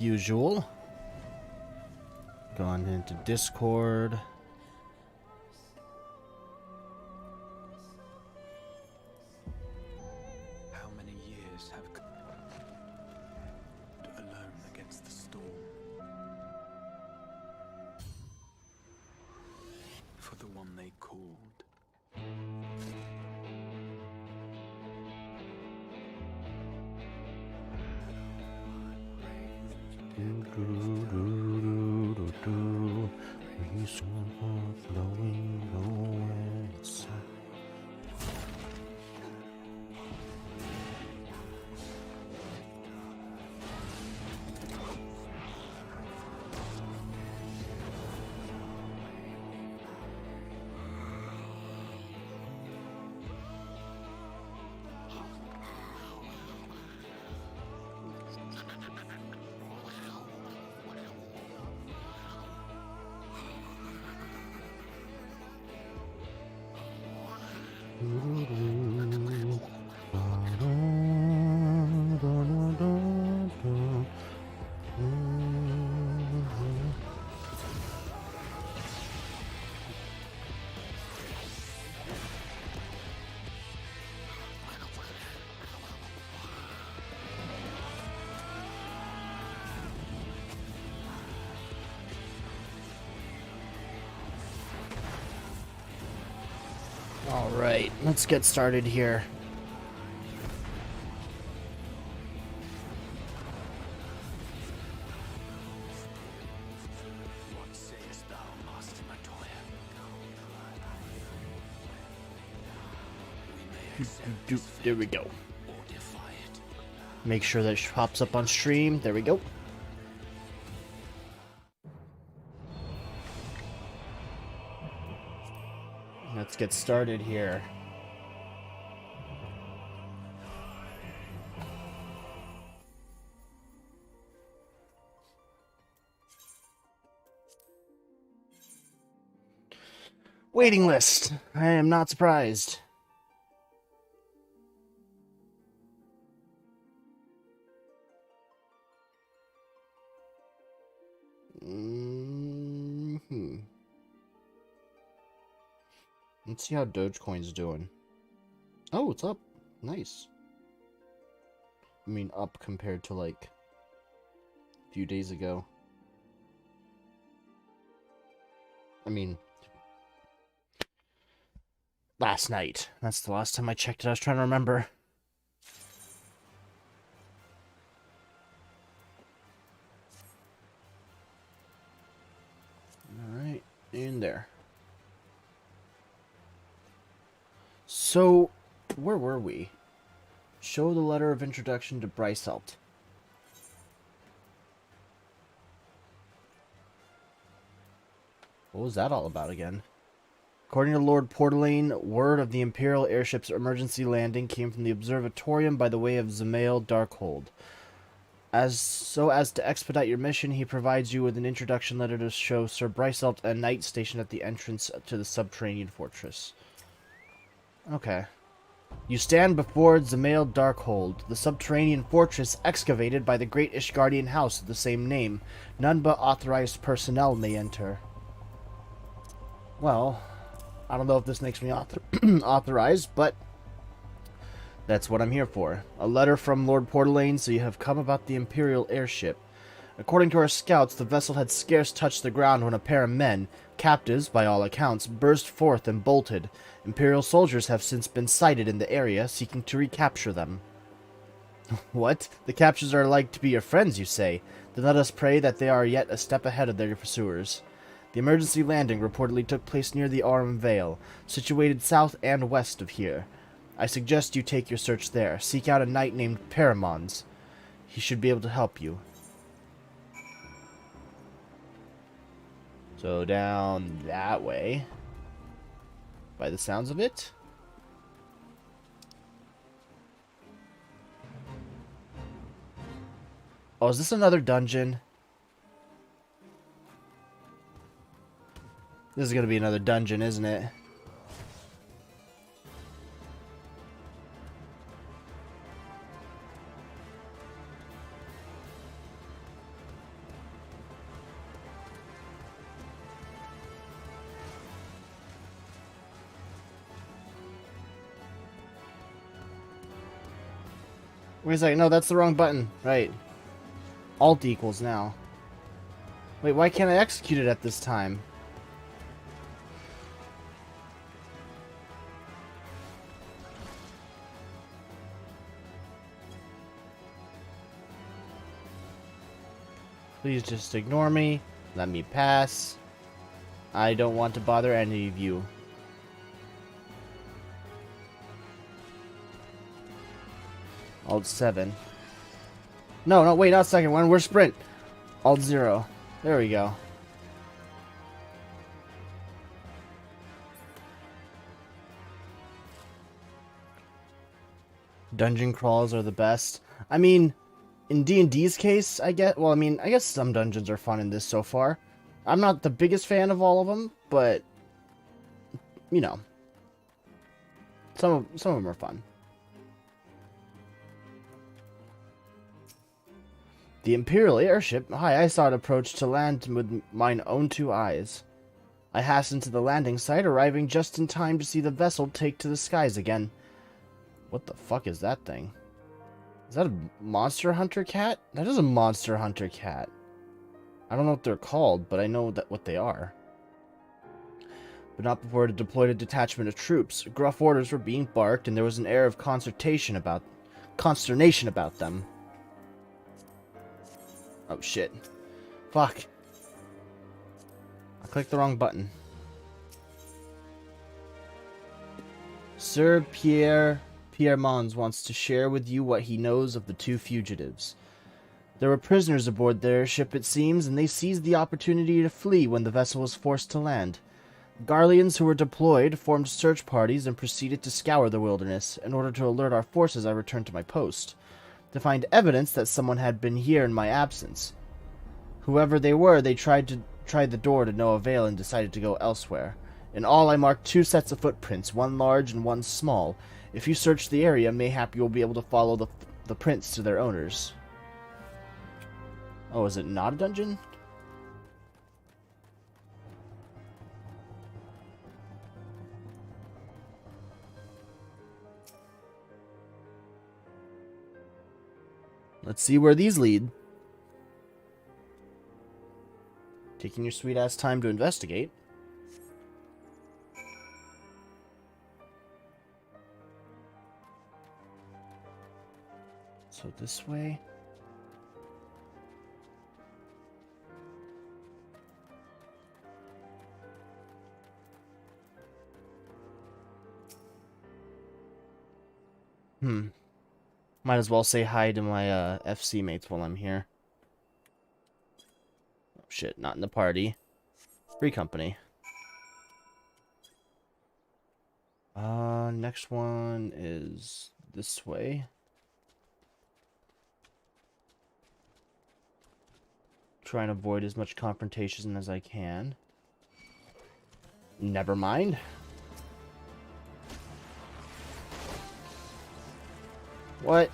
Usual. Gone into Discord. How many years have alone against the storm? For the one they called. Alright, let's get started here. What sayest thou, Master Matoya? We may accept this fate There we go. or defy it. Make sure that it pops up on stream. There we go. Let's get started here. Waiting list. I am not surprised. Let's see how Dogecoin's doing. Oh, it's up. Nice. I mean, up compared to, like, a few days ago. I mean, last night. That's the last time I checked it. I was trying to remember. Alright, in there. So, where were we? Show the letter of introduction to Bryselt. What was that all about again? According to Lord Portalain, word of the Imperial airship's emergency landing came from the observatorium by the way of Zemail Darkhold. So as to expedite your mission, he provides you with an introduction letter to show Sir Bryselt a knight stationed at the entrance to the subterranean fortress. Okay. You stand before Zemail Darkhold, the subterranean fortress excavated by the great Ishgardian house of the same name. None but authorized personnel may enter. Well, I don't know if this makes me authorized, but that's what I'm here for. A letter from Lord Portalain, so you have come about the Imperial airship. According to our scouts, the vessel had scarce touched the ground when a pair of men, captives by all accounts, burst forth and bolted. Imperial soldiers have since been sighted in the area, seeking to recapture them. What? The captures are like to be your friends, you say? Then let us pray that they are yet a step ahead of their pursuers. The emergency landing reportedly took place near the Aurum Vale, situated south and west of here. I suggest you take your search there. Seek out a knight named Paramons. He should be able to help you. So down that way, by the sounds of it. Oh, is this another dungeon? This is going to be another dungeon, isn't it? Wait a second. No, that's the wrong button. Right. Alt equals now. Wait, why can't I execute it at this time? Please just ignore me. Let me pass. I don't want to bother any of you. Alt 7. No, wait, not second one. We're sprint. Alt 0. There we go. Dungeon crawls are the best. I mean, in D&D's case, I guess some dungeons are fun in this so far. I'm not the biggest fan of all of them, but you know, some of them are fun. The Imperial airship. Hi, I saw it approach to land with mine own 2 eyes. I hastened to the landing site, arriving just in time to see the vessel take to the skies again. What the fuck is that thing? Is that a monster hunter cat? That is a monster hunter cat. I don't know what they're called, but I know that what they are. But not before it deployed a detachment of troops. Gruff orders were being barked, and there was an air of consternation about them. Oh shit. Fuck. I clicked the wrong button. Sir Pierre Mons wants to share with you what he knows of the 2 fugitives. There were prisoners aboard their ship, it seems, and they seized the opportunity to flee when the vessel was forced to land. Garleans who were deployed formed search parties and proceeded to scour the wilderness. In order to alert our forces, I returned to my post, to find evidence that someone had been here in my absence. Whoever they were, they tried the door to no avail and decided to go elsewhere. In all, I marked 2 sets of footprints, one large and one small. If you search the area, mayhap you will be able to follow the prints to their owners. Oh, is it not a dungeon? Let's see where these lead. Taking your sweet ass time to investigate. So this way. Might as well say hi to my FC mates while I'm here. Oh shit, not in the party. Free company. Next one is this way. Try and avoid as much confrontation as I can. Never mind. What?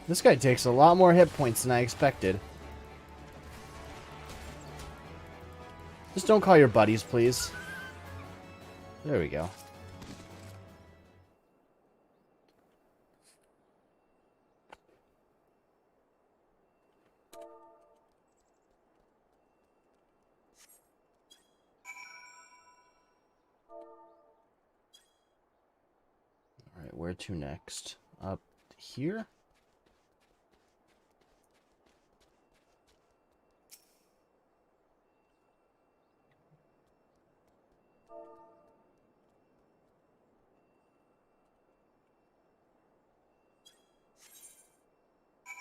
This guy takes a lot more hit points than I expected. Just don't call your buddies, please. There we go. Alright, where to next? Up here?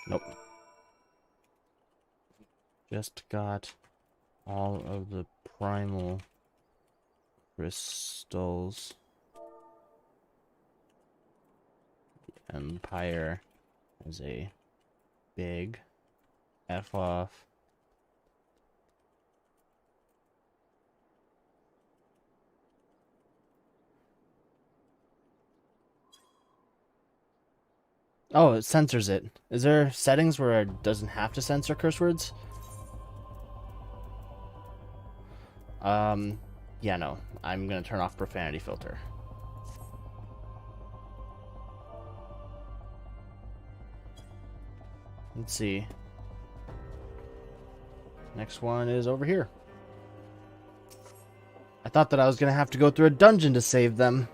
Nope. Just got all of the primal crystals. The Empire is a big F off. Oh, it censors it. Is there settings where it doesn't have to censor curse words? Yeah, no. I'm gonna turn off profanity filter. Let's see. Next one is over here. I thought that I was gonna have to go through a dungeon to save them.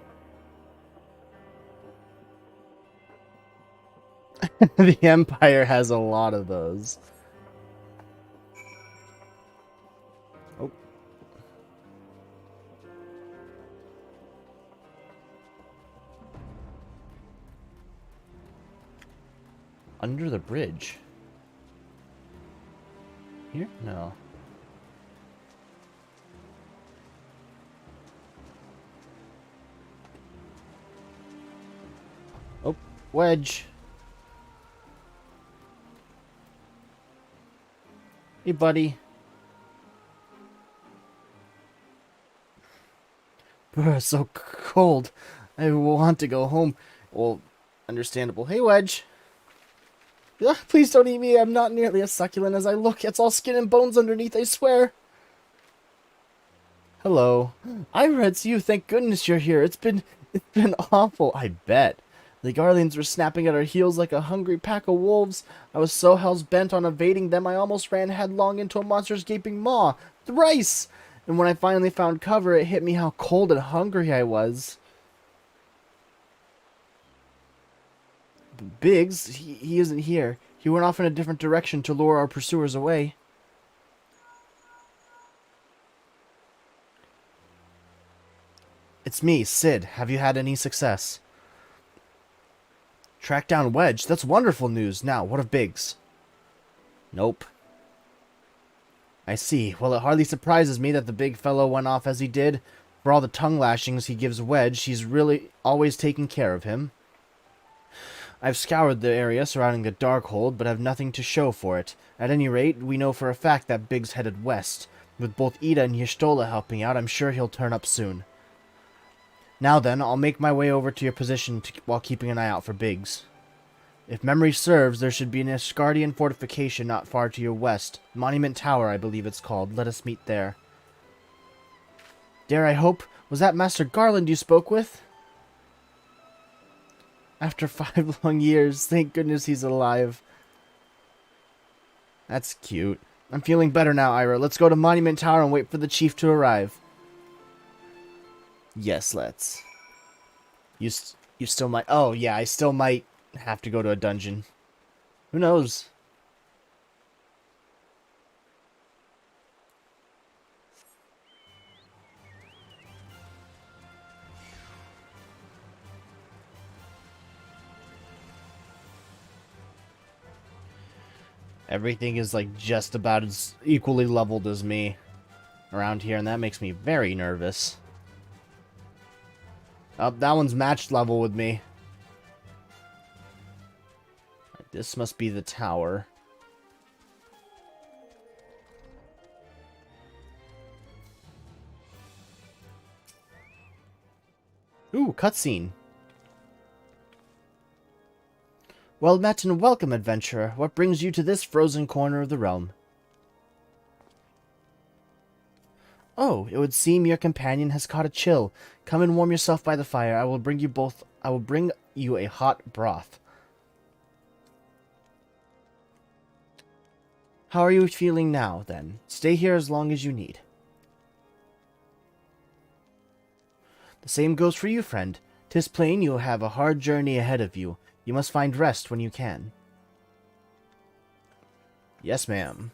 The Empire has a lot of those. Oh. Under the bridge. Here? No. Oh, Wedge. Hey, buddy. Brr, so cold. I want to go home. Well, understandable. Hey, Wedge. Ugh, please don't eat me. I'm not nearly as succulent as I look. It's all skin and bones underneath, I swear. Hello. Ira, it's you. Thank goodness you're here. It's been awful. I bet. The Guardians were snapping at our heels like a hungry pack of wolves. I was so hell-bent on evading them, I almost ran headlong into a monster's gaping maw. Thrice! And when I finally found cover, it hit me how cold and hungry I was. Biggs, he isn't here. He went off in a different direction to lure our pursuers away. It's me, Sid. Have you had any success? Track down Wedge. That's wonderful news. Now, what of Biggs? Nope. I see. Well, it hardly surprises me that the big fellow went off as he did. For all the tongue lashings he gives Wedge, he's really always taking care of him. I've scoured the area surrounding the Darkhold, but have nothing to show for it. At any rate, we know for a fact that Biggs headed west. With both Ida and Y'shtola helping out, I'm sure he'll turn up soon. Now then, I'll make my way over to your position while keeping an eye out for Biggs. If memory serves, there should be an Asgardian fortification not far to your west. Monument Tower, I believe it's called. Let us meet there. Dare I hope? Was that Master Garland you spoke with? After 5 long years, thank goodness he's alive. That's cute. I'm feeling better now, Ira. Let's go to Monument Tower and wait for the chief to arrive. Yes, let's. You still might... Oh, yeah, I still might have to go to a dungeon. Who knows? Everything is like just about as equally leveled as me around here, and that makes me very nervous. Oh, that one's matched level with me. This must be the tower. Ooh, cutscene. Well met and welcome, adventurer. What brings you to this frozen corner of the realm? Oh, it would seem your companion has caught a chill. Come and warm yourself by the fire. I will bring you a hot broth. How are you feeling now, then? Stay here as long as you need. The same goes for you, friend. 'Tis plain you'll have a hard journey ahead of you. You must find rest when you can. Yes, ma'am.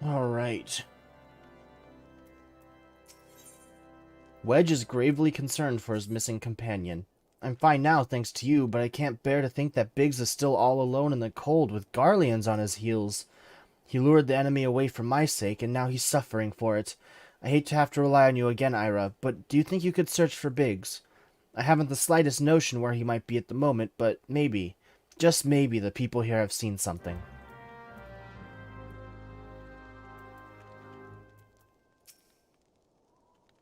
All right. Wedge is gravely concerned for his missing companion. I'm fine now, thanks to you, but I can't bear to think that Biggs is still all alone in the cold with Garleans on his heels. He lured the enemy away for my sake, and now he's suffering for it. I hate to have to rely on you again, Ira, but do you think you could search for Biggs? I haven't the slightest notion where he might be at the moment, but maybe. Just maybe the people here have seen something.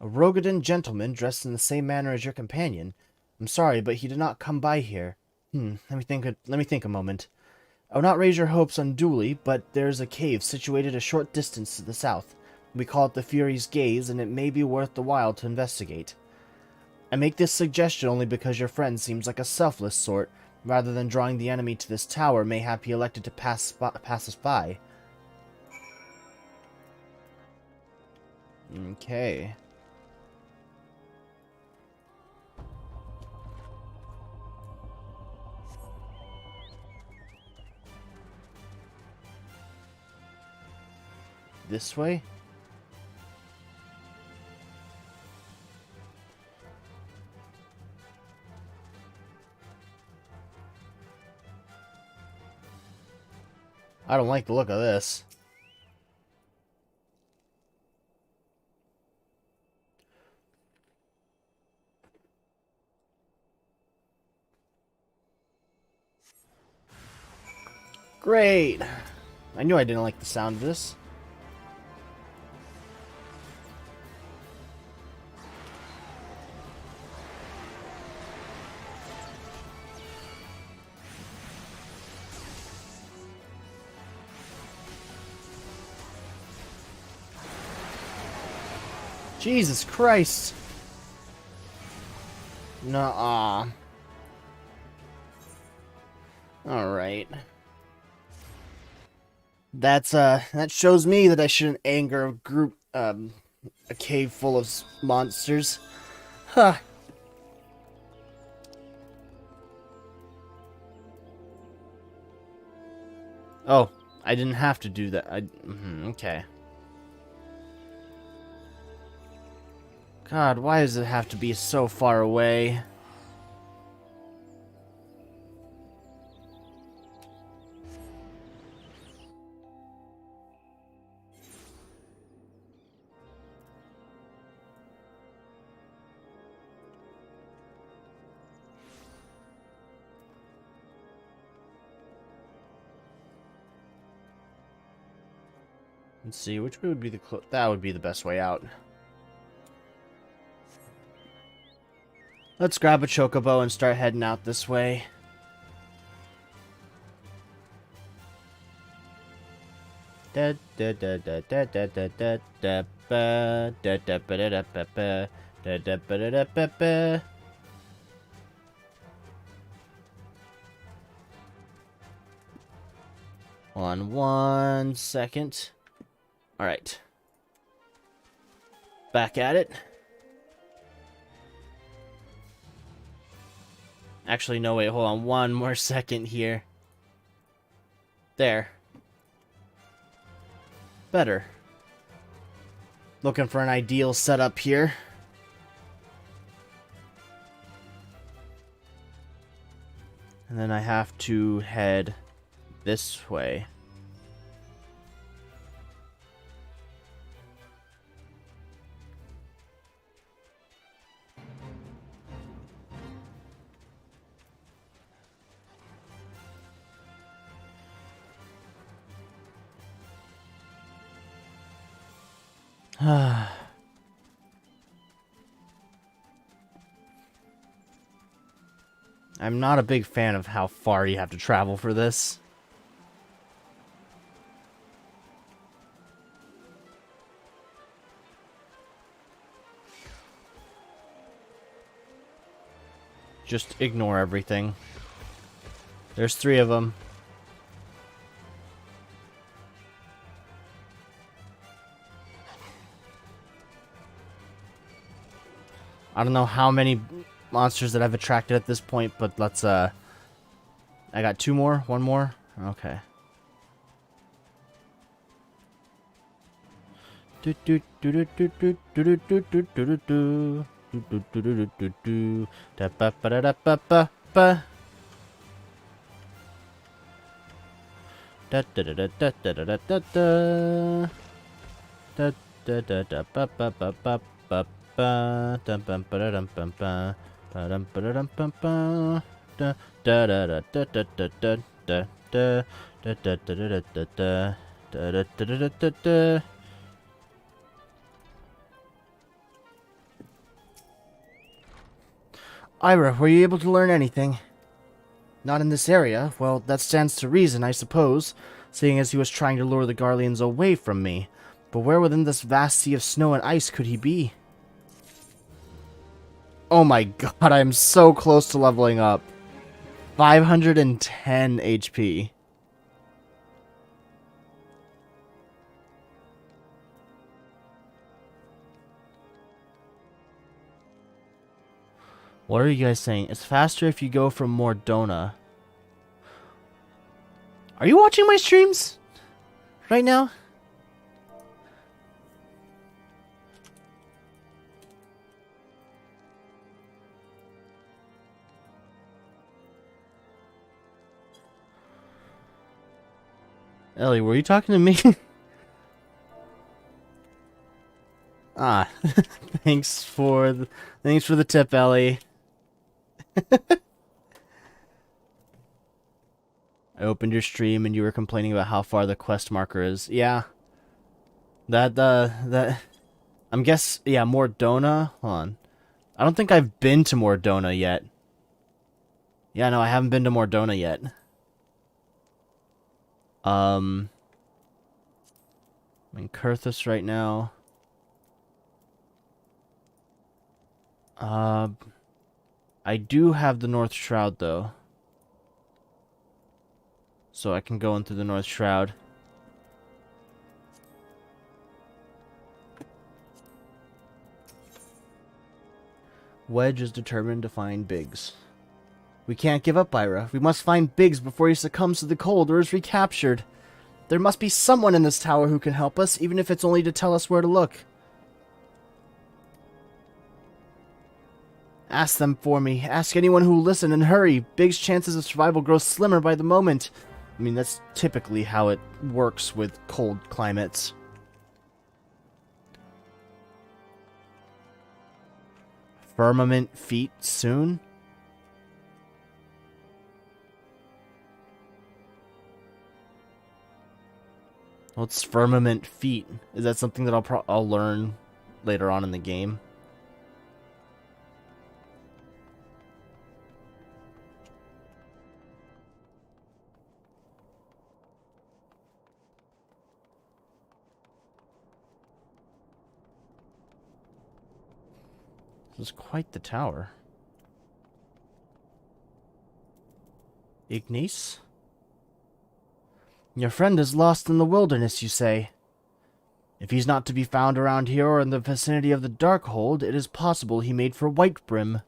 A Rogadan gentleman dressed in the same manner as your companion. I'm sorry, but he did not come by here. Let me think a moment. I will not raise your hopes unduly, but there is a cave situated a short distance to the south. We call it the Fury's Gaze, and it may be worth the while to investigate. I make this suggestion only because your friend seems like a selfless sort. Rather than drawing the enemy to this tower, mayhap he elected to pass us by. Okay. This way? I don't like the look of this. Great! I knew I didn't like the sound of this. Jesus Christ! Nuh-uh. Alright. That shows me that I shouldn't anger a cave full of monsters. Huh. Oh, I didn't have to do that. Okay. God, why does it have to be so far away? Let's see, which way would be that would be the best way out. Let's grab a chocobo and start heading out this way. Hold on 1 second. Alright. Back at it. Actually, no, wait, hold on 1 more second here. There. Better. Looking for an ideal setup here. And then I have to head this way. I'm not a big fan of how far you have to travel for this. Just ignore everything. There's 3 of them. I don't know how many monsters that I've attracted at this point, but let's, I got 2 more? 1 more? Okay. da da da da da da da da da da da da da da da da da da. Ira, were you able to learn anything? Not in this area. Well, that stands to reason, I suppose, seeing as he was trying to lure the Garleans away from me. But where within this vast sea of snow and ice could he be? Oh my god, I'm so close to leveling up. 510 HP. What are you guys saying? It's faster if you go from Mordona. Are you watching my streams right now? Ellie, were you talking to me? Ah, thanks for the tip, Ellie. I opened your stream and you were complaining about how far the quest marker is. Yeah. That I'm yeah, Mordona. Hold on. I don't think I've been to Mordona yet. Yeah, no, I haven't been to Mordona yet. I'm in Kurthus right now. I do have the North Shroud, though. So I can go into the North Shroud. Wedge is determined to find Biggs. We can't give up, Ira. We must find Biggs before he succumbs to the cold or is recaptured. There must be someone in this tower who can help us, even if it's only to tell us where to look. Ask them for me. Ask anyone who will listen, and hurry. Biggs' chances of survival grow slimmer by the moment. I mean, that's typically how it works with cold climates. Firmament feet soon? What's firmament feet? Is that something that I'll learn later on in the game? This is quite the tower. Ignace? Your friend is lost in the wilderness, you say? If he's not to be found around here or in the vicinity of the Darkhold, it is possible he made for Whitebrim.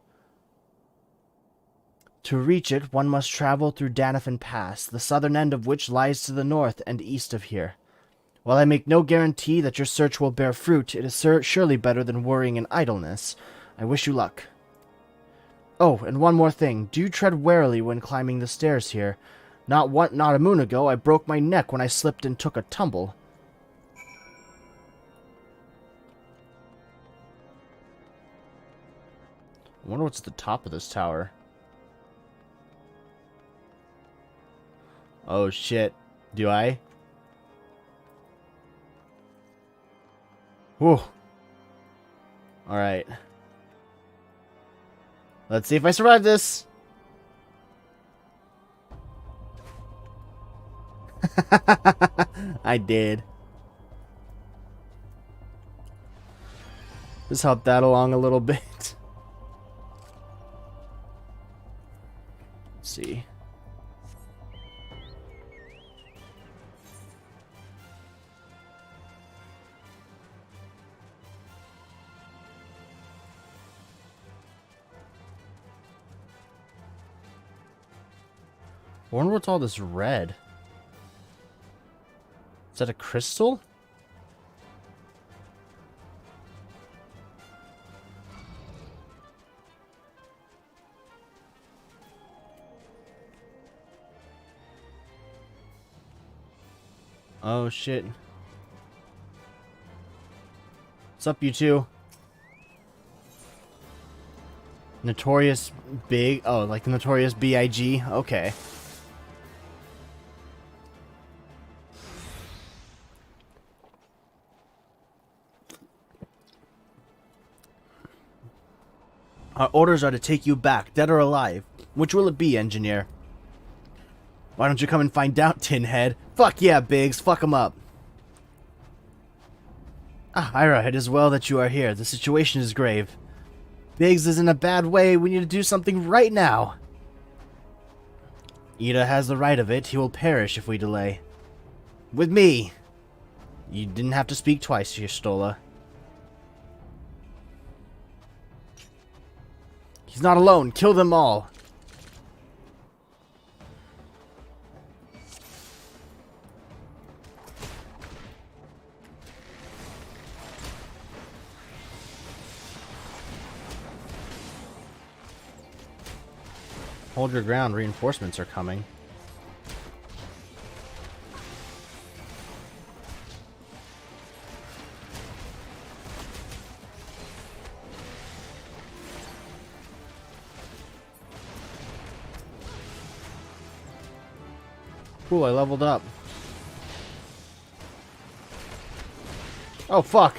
To reach it, one must travel through Danafin Pass, the southern end of which lies to the north and east of here. While I make no guarantee that your search will bear fruit, it is surely better than worrying in idleness. I wish you luck. Oh, and one more thing. Do tread warily when climbing the stairs here. Not a moon ago, I broke my neck when I slipped and took a tumble. I wonder what's at the top of this tower. Oh shit. Do I? Whew. Alright. Let's see if I survive this. I did. Just help that along a little bit. Let's see. I wonder what's all this red. Is that a crystal? Oh shit. What's up, you two? Notorious Big. Oh, like the Notorious B.I.G. Okay. Our orders are to take you back, dead or alive. Which will it be, engineer? Why don't you come and find out, Tinhead? Fuck yeah, Biggs. Fuck him up. Ah, Ira, it is well that you are here. The situation is grave. Biggs is in a bad way. We need to do something right now. Ida has the right of it. He will perish if we delay. With me. You didn't have to speak twice here, Stola. He's not alone. Kill them all. Hold your ground. Reinforcements are coming. Cool, I leveled up. Oh, fuck.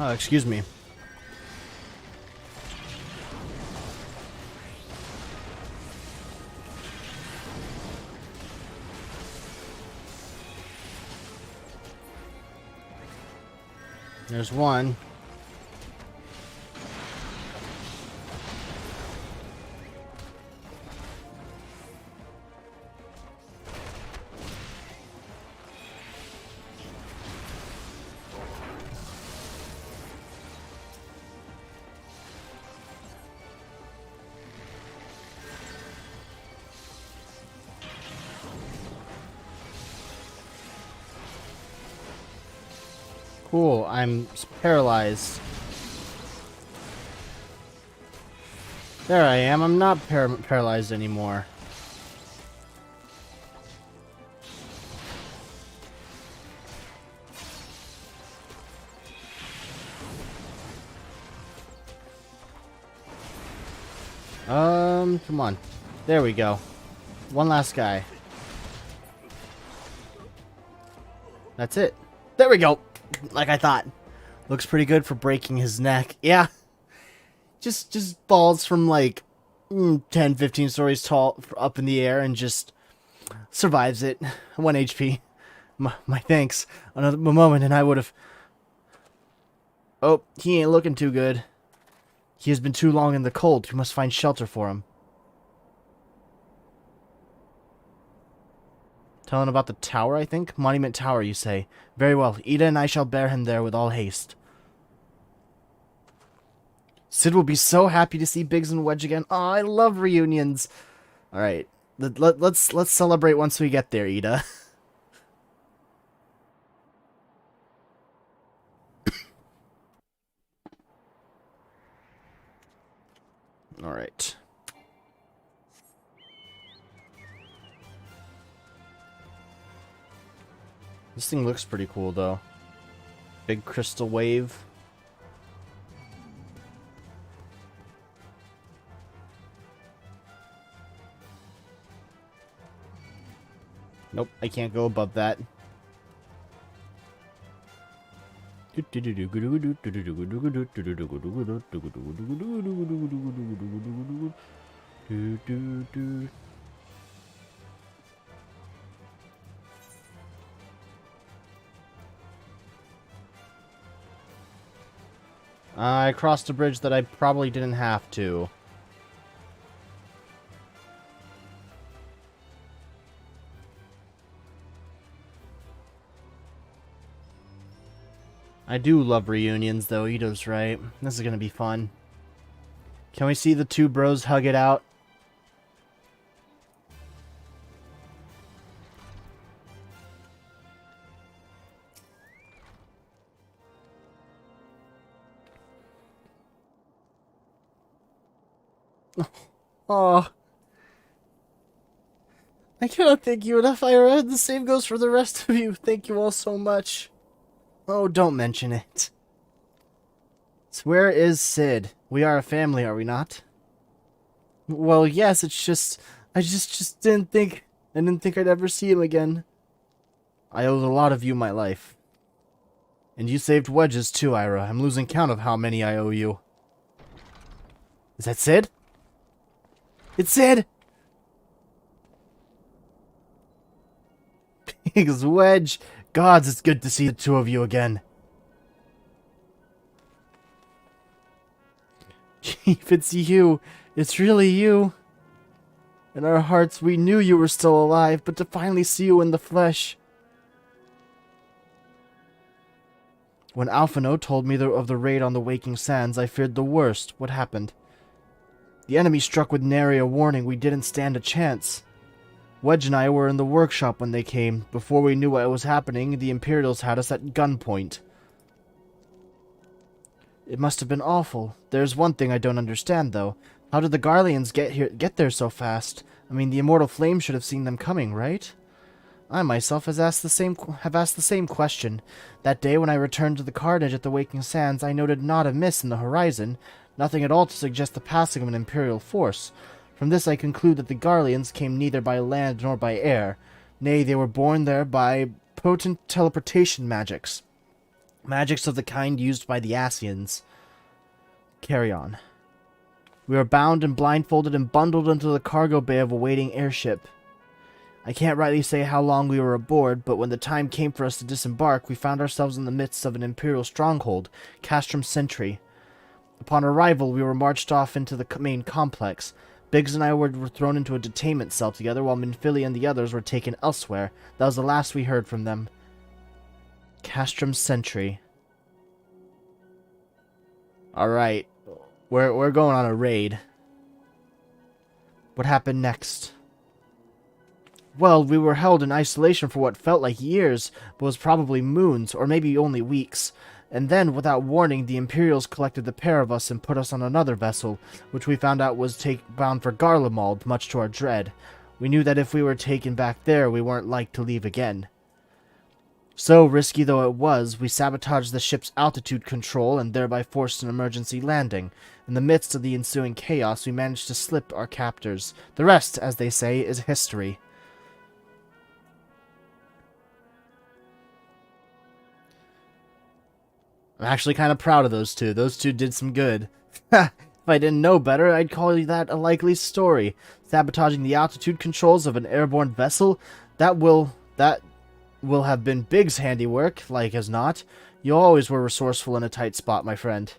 Oh, excuse me. There's one. Cool, I'm paralyzed. There I am. I'm not paralyzed anymore. Come on. There we go. One last guy. That's it. There we go. Like I thought. Looks pretty good for breaking his neck. Yeah. Just falls from like 10, 15 stories tall up in the air and just survives it. 1 HP. My thanks. Another moment and I would have... Oh, he ain't looking too good. He has been too long in the cold. We must find shelter for him. Telling about the tower, I think? Monument Tower, you say. Very well. Ida and I shall bear him there with all haste. Sid will be so happy to see Biggs and Wedge again. Oh, I love reunions. Alright. Let's celebrate once we get there, Ida. Alright. This thing looks pretty cool, though. Big crystal wave. Nope, I can't go above that. I crossed a bridge that I probably didn't have to. I do love reunions, though. Ito's right. This is gonna be fun. Can we see the two bros hug it out? Oh, I cannot thank you enough, Ira. The same goes for the rest of you. Thank you all so much. Oh, don't mention it. So where is Sid? We are a family, are we not? Well, yes, it's just... I just didn't think... I didn't think I'd ever see him again. I owe a lot of you my life. And you saved Wedges too, Ira. I'm losing count of how many I owe you. Is that Sid? It's Sid! Pigs, Wedge. Gods, it's good to see the two of you again. Chief, it's you. It's really you. In our hearts, we knew you were still alive, but to finally see you in the flesh. When Alphino told me of the raid on the Waking Sands, I feared the worst. What happened? The enemy struck with nary a warning. We didn't stand a chance. Wedge and I were in the workshop when they came. Before we knew what was happening, the Imperials had us at gunpoint. It must have been awful. There's one thing I don't understand, though. How did the Garleans get there so fast? I mean, the Immortal Flame should have seen them coming, right? I myself have asked the same question. That day when I returned to the carnage at the Waking Sands, I noted not a miss in the horizon, nothing at all to suggest the passing of an Imperial force. From this I conclude that the Garleans came neither by land nor by air. Nay, they were borne there by potent teleportation magics. Magics of the kind used by the Asians. Carry on. We were bound and blindfolded and bundled into the cargo bay of a waiting airship. I can't rightly say how long we were aboard, but when the time came for us to disembark, we found ourselves in the midst of an Imperial stronghold, Castrum Sentry. Upon arrival, we were marched off into the main complex. Biggs and I were thrown into a detainment cell together, while Minfilia and the others were taken elsewhere. That was the last we heard from them. Castrum Sentry. Alright. We're going on a raid. What happened next? Well, we were held in isolation for what felt like years, but was probably moons, or maybe only weeks. And then, without warning, the Imperials collected the pair of us and put us on another vessel, which we found out was bound for Garlemald, much to our dread. We knew that if we were taken back there, we weren't like to leave again. So, risky though it was, we sabotaged the ship's altitude control and thereby forced an emergency landing. In the midst of the ensuing chaos, we managed to slip our captors. The rest, as they say, is history. I'm actually kind of proud of those two. Those two did some good. If I didn't know better, I'd call that a likely story. Sabotaging the altitude controls of an airborne vessel, that will have been Biggs' handiwork, like as not. You always were resourceful in a tight spot, my friend.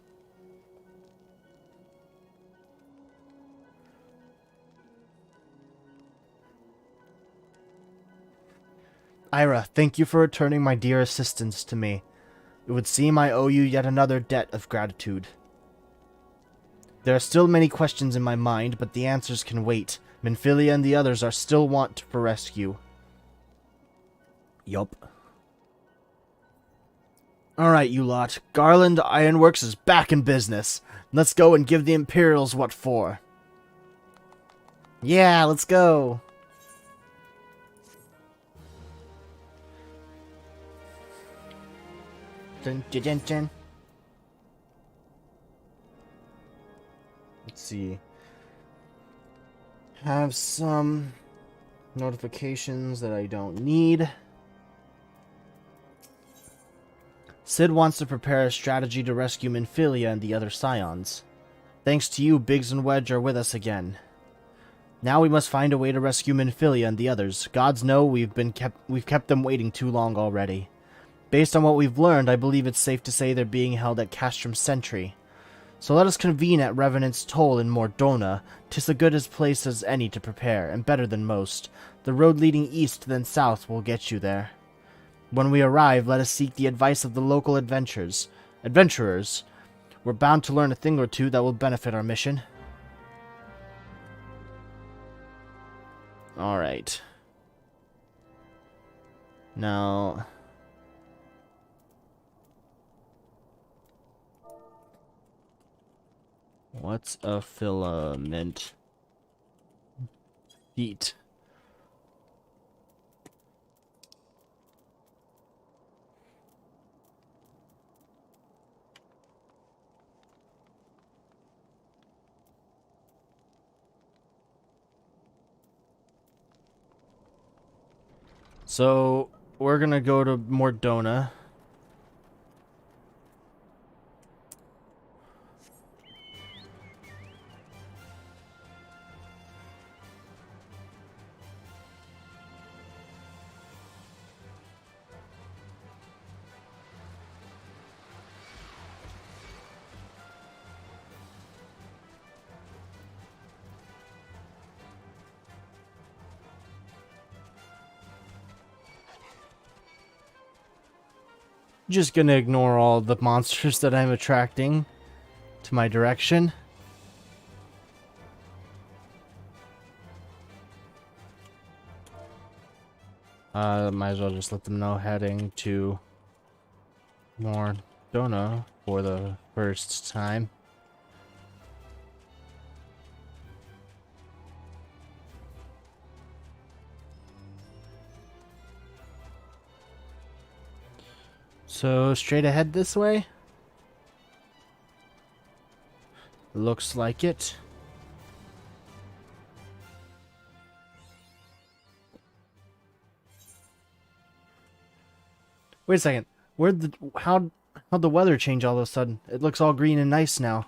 Ira, thank you for returning my dear assistance to me. It would seem I owe you yet another debt of gratitude. There are still many questions in my mind, but the answers can wait. Minfilia and the others are still want for rescue. Yup. Alright, you lot. Garland Ironworks is back in business. Let's go and give the Imperials what for. Yeah, let's go. Dun, dun, dun, dun. Let's see. Have some notifications that I don't need. Sid wants to prepare a strategy to rescue Minfilia and the other Scions. Thanks to you, Biggs and Wedge are with us again. Now we must find a way to rescue Minfilia and the others. Gods know we've kept them waiting too long already. Based on what we've learned, I believe it's safe to say they're being held at Castrum Sentry. So let us convene at Revenant's Toll in Mordona. 'Tis a good as place as any to prepare, and better than most. The road leading east then south will get you there. When we arrive, let us seek the advice of the local adventurers. We're bound to learn a thing or two that will benefit our mission. Alright. Now... what's a filament? Heat. So, we're gonna go to Mordona. Just gonna ignore all the monsters that I'm attracting to my direction. Might as well just let them know heading to Mordona for the first time. So, straight ahead this way? Looks like it. Wait a second. How'd the weather change all of a sudden? It looks all green and nice now.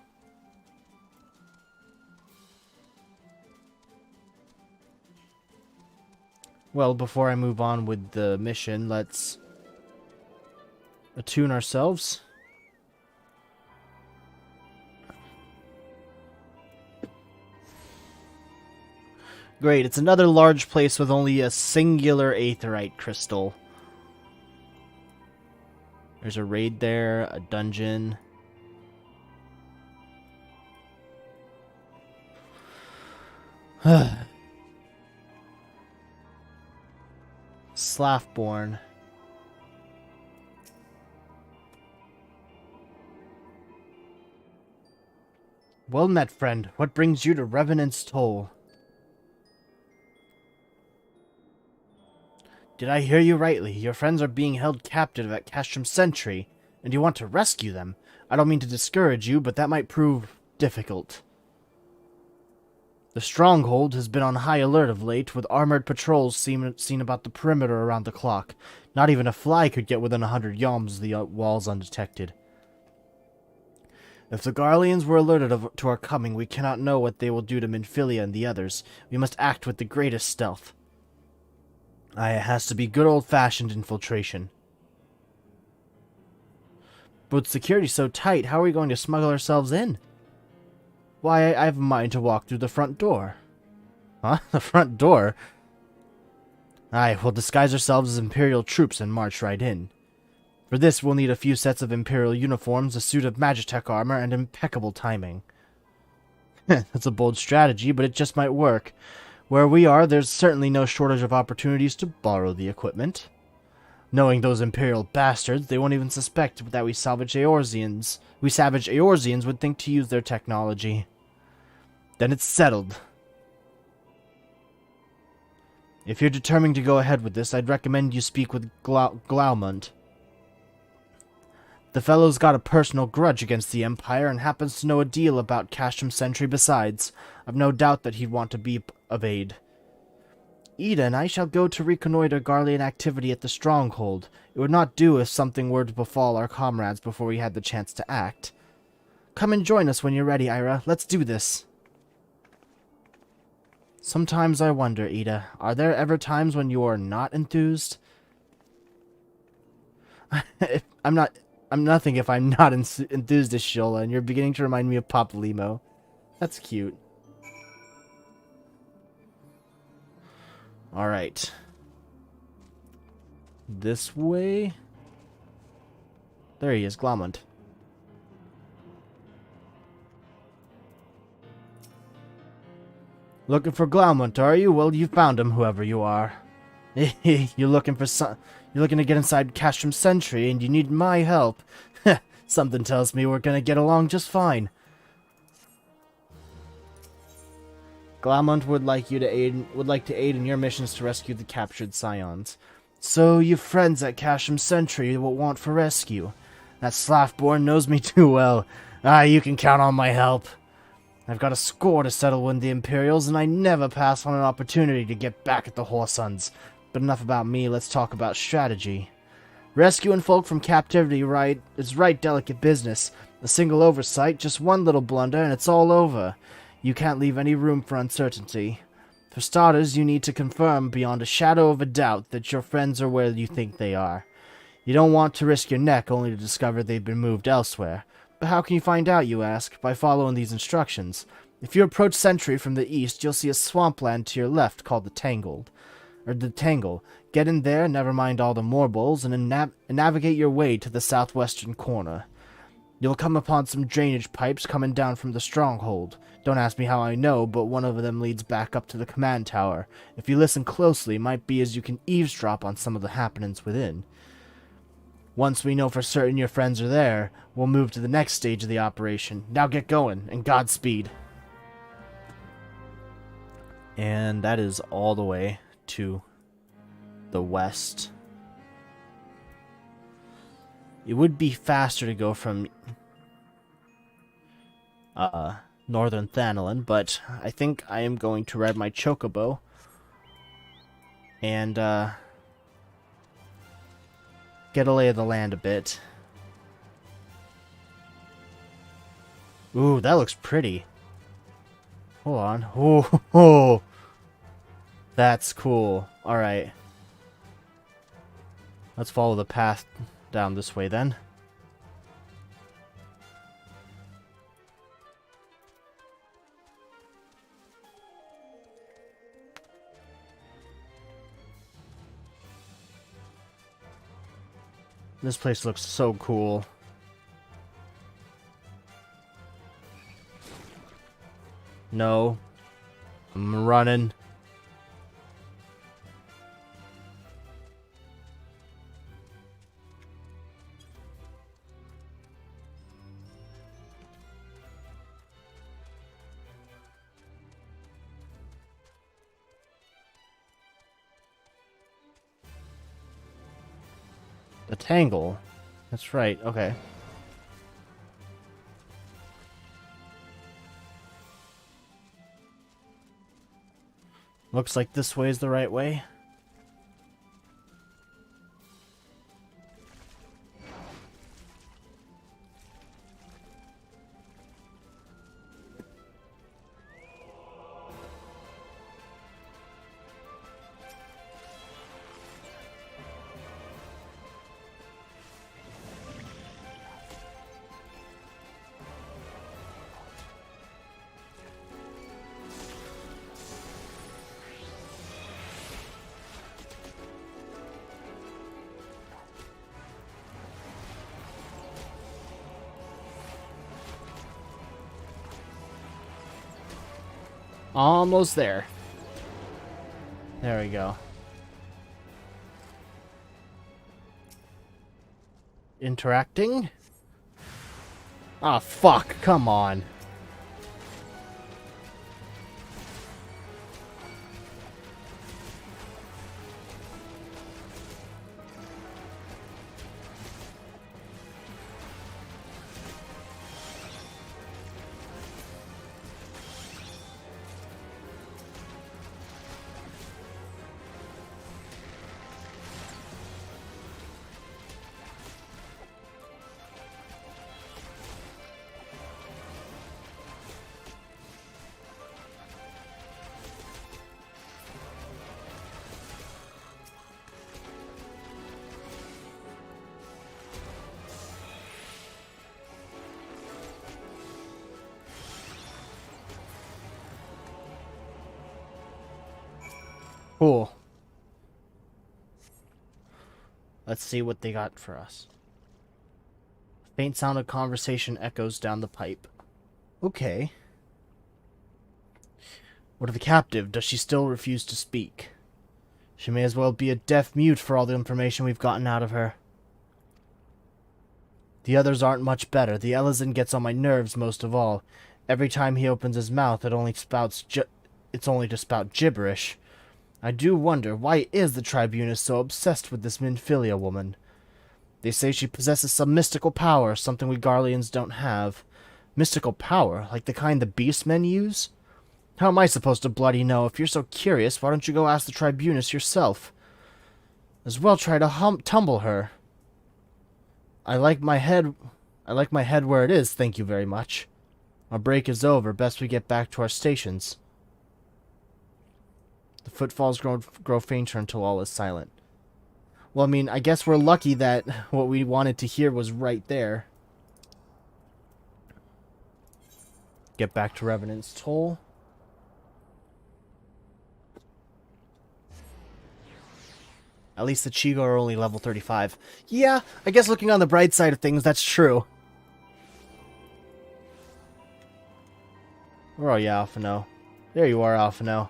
Well, before I move on with the mission, let's attune ourselves. Great, it's another large place with only a singular aetheryte crystal. There's a raid there, a dungeon. Slaffborn. Well met, friend. What brings you to Revenant's Toll? Did I hear you rightly? Your friends are being held captive at Castrum Sentry, and you want to rescue them. I don't mean to discourage you, but that might prove difficult. The stronghold has been on high alert of late, with armored patrols seen about the perimeter around the clock. Not even a fly could get within 100 yalms of the walls undetected. If the Garleans were alerted to our coming, we cannot know what they will do to Minfilia and the others. We must act with the greatest stealth. It has to be good old-fashioned infiltration. But with security so tight, how are we going to smuggle ourselves in? Why, I have a mind to walk through the front door. Huh? The front door? Aye, we'll disguise ourselves as Imperial troops and march right in. For this, we'll need a few sets of Imperial uniforms, a suit of Magitech armor, and impeccable timing. That's a bold strategy, but it just might work. Where we are, there's certainly no shortage of opportunities to borrow the equipment. Knowing those Imperial bastards, they won't even suspect that we savage Eorzeans would think to use their technology. Then it's settled. If you're determined to go ahead with this, I'd recommend you speak with Glaumund. The fellow's got a personal grudge against the Empire and happens to know a deal about Castrum Sentry besides. I've no doubt that he'd want to be of aid. Ida and I shall go to reconnoiter Garlean activity at the stronghold. It would not do if something were to befall our comrades before we had the chance to act. Come and join us when you're ready, Ira. Let's do this. Sometimes I wonder, Ida, are there ever times when you are not enthused? I'm nothing if I'm not enthused as Shola, and you're beginning to remind me of Pop Limo. That's cute. Alright. this way? There he is, Glomont. Looking for Glomont, are you? Well, you found him, whoever you are. You're looking to get inside Castrum Sentry, and you need my help. Something tells me we're gonna get along just fine. Glomont would like to aid in your missions to rescue the captured Scions. So you friends at Castrum Sentry will want for rescue. That Slaftborn knows me too well. You can count on my help. I've got a score to settle with the Imperials, and I never pass on an opportunity to get back at the Whoresuns. But enough about me, let's talk about strategy. Rescuing folk from captivity is right delicate business. A single oversight, just one little blunder, and it's all over. You can't leave any room for uncertainty. For starters, you need to confirm beyond a shadow of a doubt that your friends are where you think they are. You don't want to risk your neck only to discover they've been moved elsewhere. But how can you find out, you ask? By following these instructions. If you approach Sentry from the east, you'll see a swampland to your left called the Tangle. Get in there, never mind all the moorbolls, and navigate your way to the southwestern corner. You'll come upon some drainage pipes coming down from the stronghold. Don't ask me how I know, but one of them leads back up to the command tower. If you listen closely, it might be as you can eavesdrop on some of the happenings within. Once we know for certain your friends are there, we'll move to the next stage of the operation. Now get going, and Godspeed. And that is all the way to the west. It would be faster to go from northern Thanalin, but I think I am going to ride my chocobo and get a lay of the land a bit. Ooh, that looks pretty. Hold on. Oh, that's cool. Alright. Let's follow the path down this way then. This place looks so cool. No. I'm running. The Tangle. That's right, okay. Looks like this way is the right way. Almost there. There we go. Interacting? Ah, fuck. Come on. Cool. Let's see what they got for us. Faint sound of conversation echoes down the pipe. Okay. What of the captive? Does she still refuse to speak? She may as well be a deaf mute for all the information we've gotten out of her. The others aren't much better. The Elizan gets on my nerves most of all. Every time he opens his mouth, it's only to spout gibberish. I do wonder, why is the Tribunus so obsessed with this Minfilia woman? They say she possesses some mystical power, something we Garleans don't have. Mystical power? Like the kind the beastmen use? How am I supposed to bloody know? If you're so curious, why don't you go ask the Tribunus yourself? As well try to tumble her. I like my head where it is, thank you very much. Our break is over, best we get back to our stations. The footfalls grow fainter until all is silent. Well, I mean, I guess we're lucky that what we wanted to hear was right there. Get back to Revenant's Toll. At least the Chigo are only level 35. Yeah, I guess looking on the bright side of things, that's true. Where are you, Alphino? There you are, Alphino.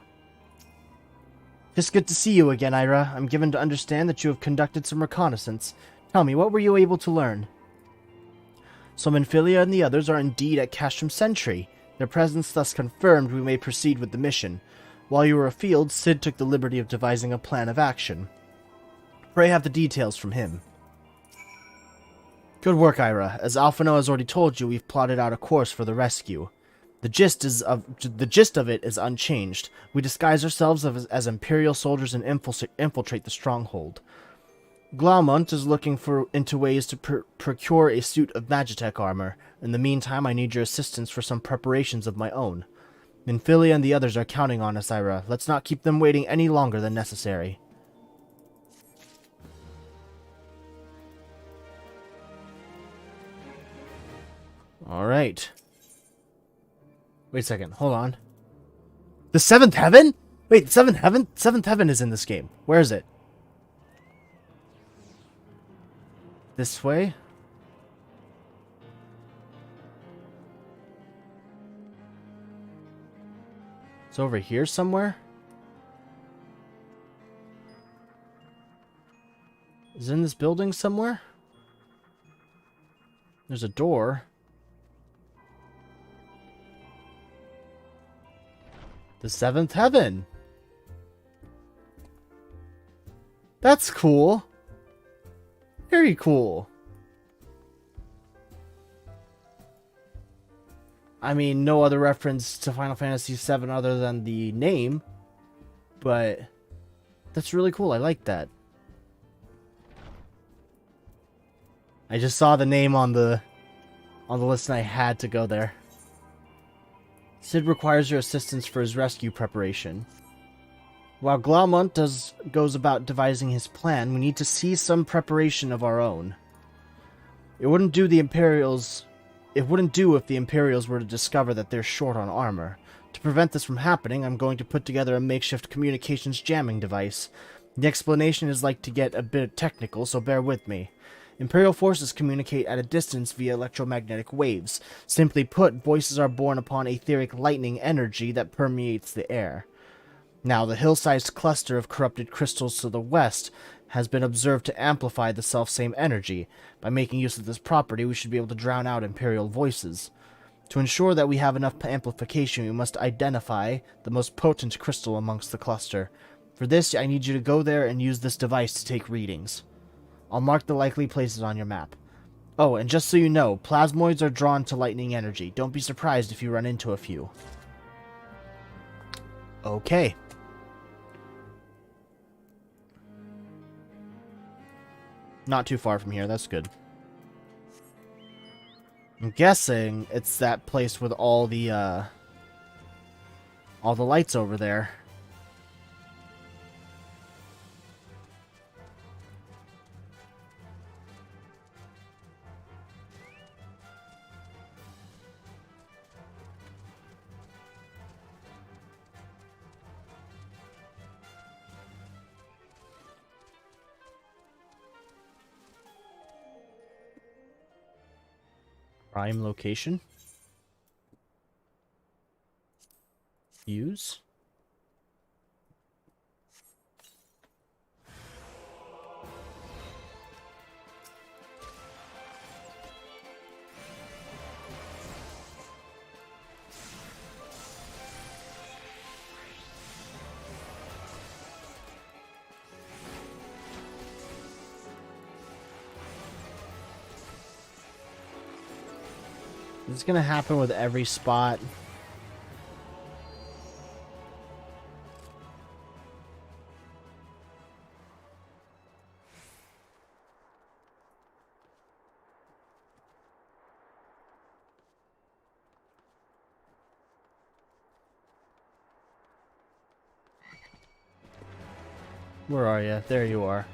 Just good to see you again, Ira. I'm given to understand that you have conducted some reconnaissance. Tell me, what were you able to learn? So Minfilia and the others are indeed at Castrum Sentry. Their presence thus confirmed, we may proceed with the mission. While you were afield, Cid took the liberty of devising a plan of action. Pray have the details from him. Good work, Ira. As Alphino has already told you, we've plotted out a course for the rescue. The gist of it is unchanged. We disguise ourselves as Imperial soldiers and infiltrate the stronghold. Glaumont is looking into ways to procure a suit of Magitech armor. In the meantime, I need your assistance for some preparations of my own. Minfilia and the others are counting on us, Ira. Let's not keep them waiting any longer than necessary. Alright. Wait a second, hold on. The Seventh Heaven? Wait, Seventh Heaven? Seventh Heaven is in this game. Where is it? This way? It's over here somewhere? Is it in this building somewhere? There's a door. The Seventh Heaven. That's cool. Very cool. I mean, no other reference to Final Fantasy VII other than the name, but that's really cool. I like that. I just saw the name on the list and I had to go there. Cid requires your assistance for his rescue preparation. While Glaumont goes about devising his plan, we need to see some preparation of our own. It wouldn't do if the Imperials were to discover that they're short on armor. To prevent this from happening, I'm going to put together a makeshift communications jamming device. The explanation is like to get a bit technical, so bear with me. Imperial forces communicate at a distance via electromagnetic waves. Simply put, voices are born upon etheric lightning energy that permeates the air. Now, the hill-sized cluster of corrupted crystals to the west has been observed to amplify the selfsame energy. By making use of this property, we should be able to drown out Imperial voices. To ensure that we have enough amplification, we must identify the most potent crystal amongst the cluster. For this, I need you to go there and use this device to take readings. I'll mark the likely places on your map. Oh, and just so you know, plasmoids are drawn to lightning energy. Don't be surprised if you run into a few. Okay. Not too far from here, that's good. I'm guessing it's that place with all the lights over there. Prime location. Use. It's gonna happen with every spot. Where are you? There you are.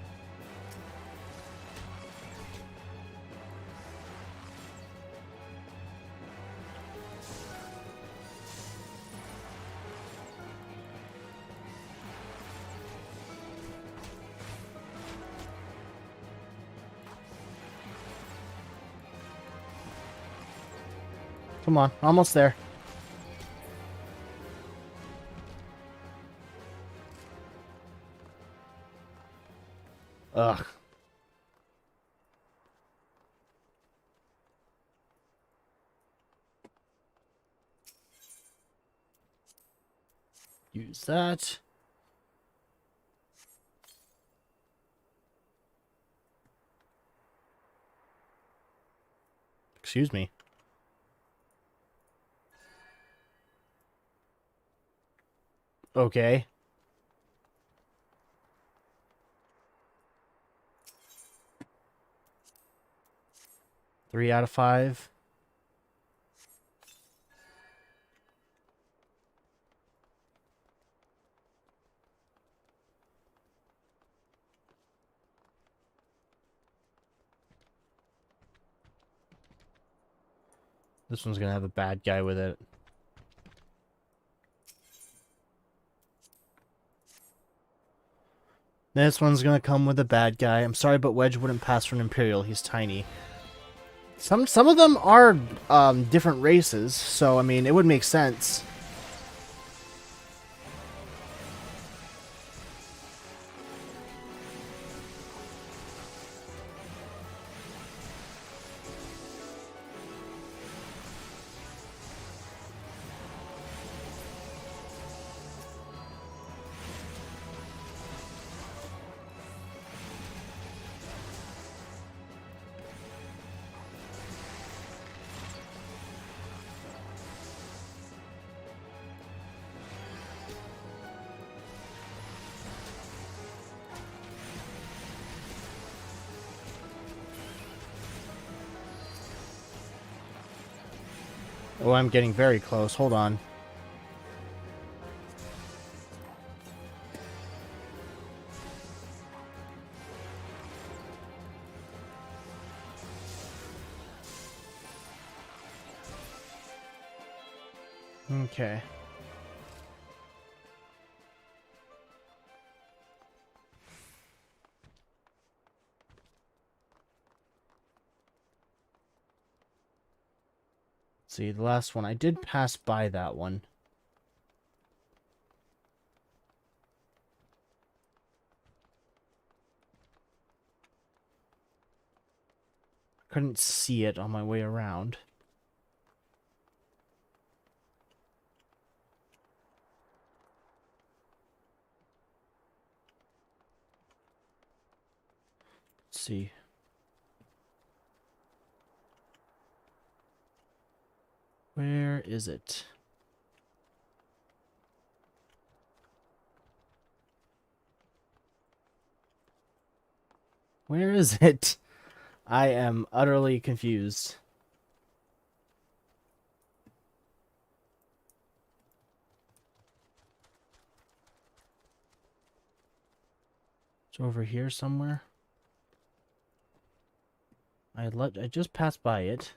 Come on, almost there. Ugh. Use that. Excuse me. Okay. Three out of 5. This one's gonna have a bad guy with it. This one's gonna come with a bad guy. I'm sorry, but Wedge wouldn't pass for an Imperial. He's tiny. Some of them are different races, so I mean it would make sense. Oh, I'm getting very close. Hold on. Okay. See, the last one. I did pass by that one. Couldn't see it on my way around. Let's see. Where is it? Where is it? I am utterly confused. It's over here somewhere. I just passed by it.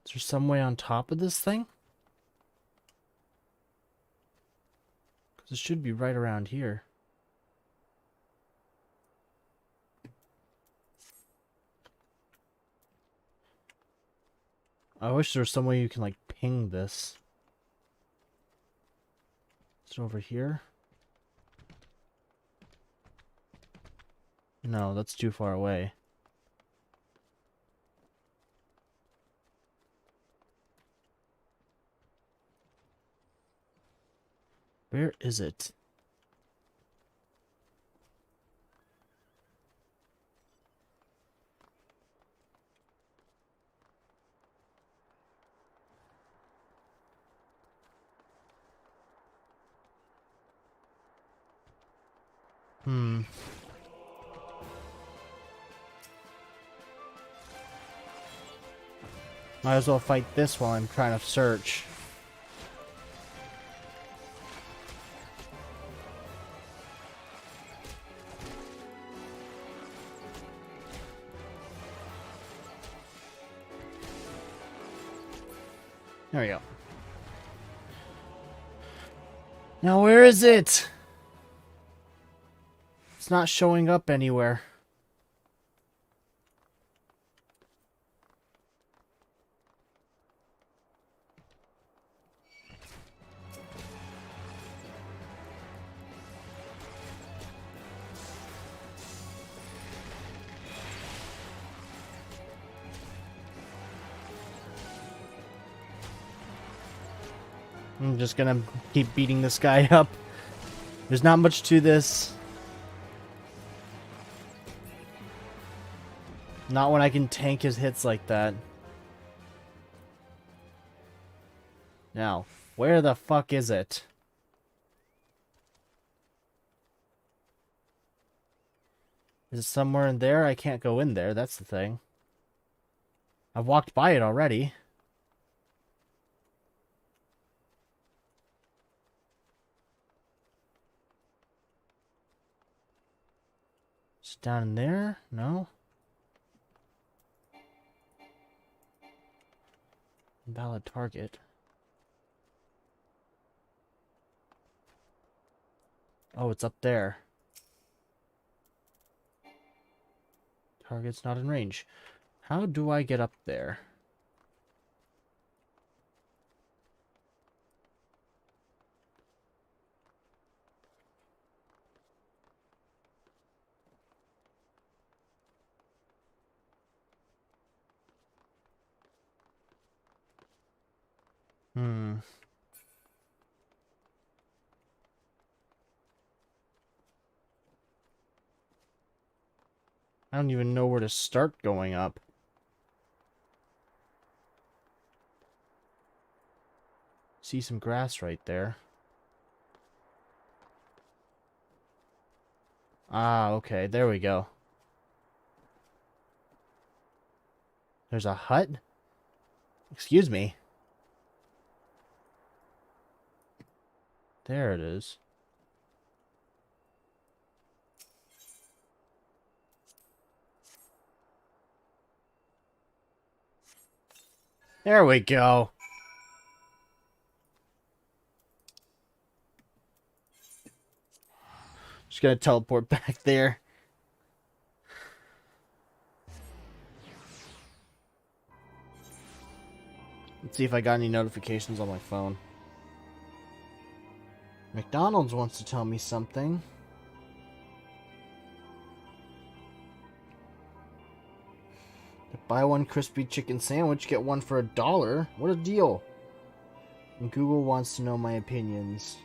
Is there some way on top of this thing? This should be right around here. I wish there was some way you can, like, ping this. Is it over here? No, that's too far away. Where is it? Hmm. Might as well fight this while I'm trying to search. There we go. Now where is it? It's not showing up anywhere. I'm just gonna keep beating this guy up. There's not much to this. Not when I can tank his hits like that. Now, where the fuck is it? Is it somewhere in there? I can't go in there, that's the thing. I've walked by it already. It's down in there? No? Invalid target. Oh, it's up there. Target's not in range. How do I get up there? I don't even know where to start going up. See some grass right there. Ah, okay, there we go. There's a hut? Excuse me. There it is. There we go. Just gonna teleport back there. Let's see if I got any notifications on my phone. McDonald's wants to tell me something. Buy one crispy chicken sandwich, get one for $1. What a deal. And Google wants to know my opinions.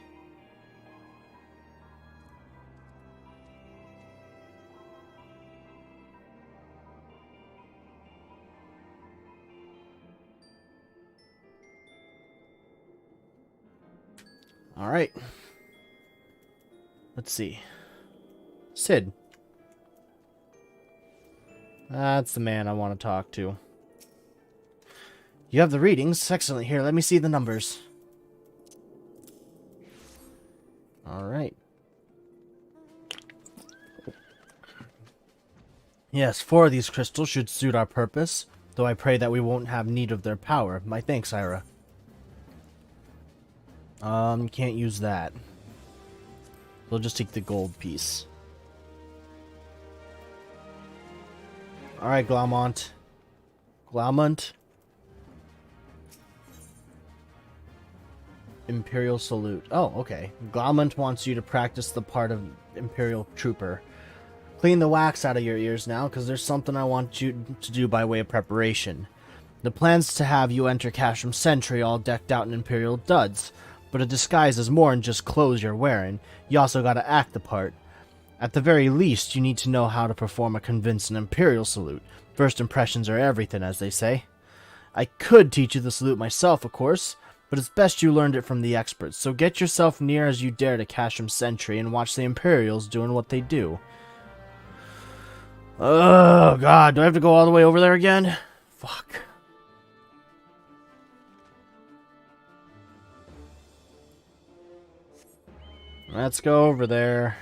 Alright. Let's see. Sid. That's the man I want to talk to. You have the readings. Excellent. Here, let me see the numbers. Alright. Yes, 4 of these crystals should suit our purpose, though I pray that we won't have need of their power. My thanks, Ira. Can't use that. We'll just take the gold piece. Alright, Glaumont. Glaumont? Imperial salute. Oh, okay. Glaumont wants you to practice the part of Imperial Trooper. Clean the wax out of your ears now, because there's something I want you to do by way of preparation. The plan's to have you enter Casham Sentry all decked out in Imperial duds, but a disguise is more than just clothes you're wearing. You also gotta act the part. At the very least, you need to know how to perform a convincing Imperial salute. First impressions are everything, as they say. I could teach you the salute myself, of course, but it's best you learned it from the experts, so get yourself near as you dare to Casham Sentry and watch the Imperials doing what they do. Oh, God, do I have to go all the way over there again? Fuck. Let's go over there.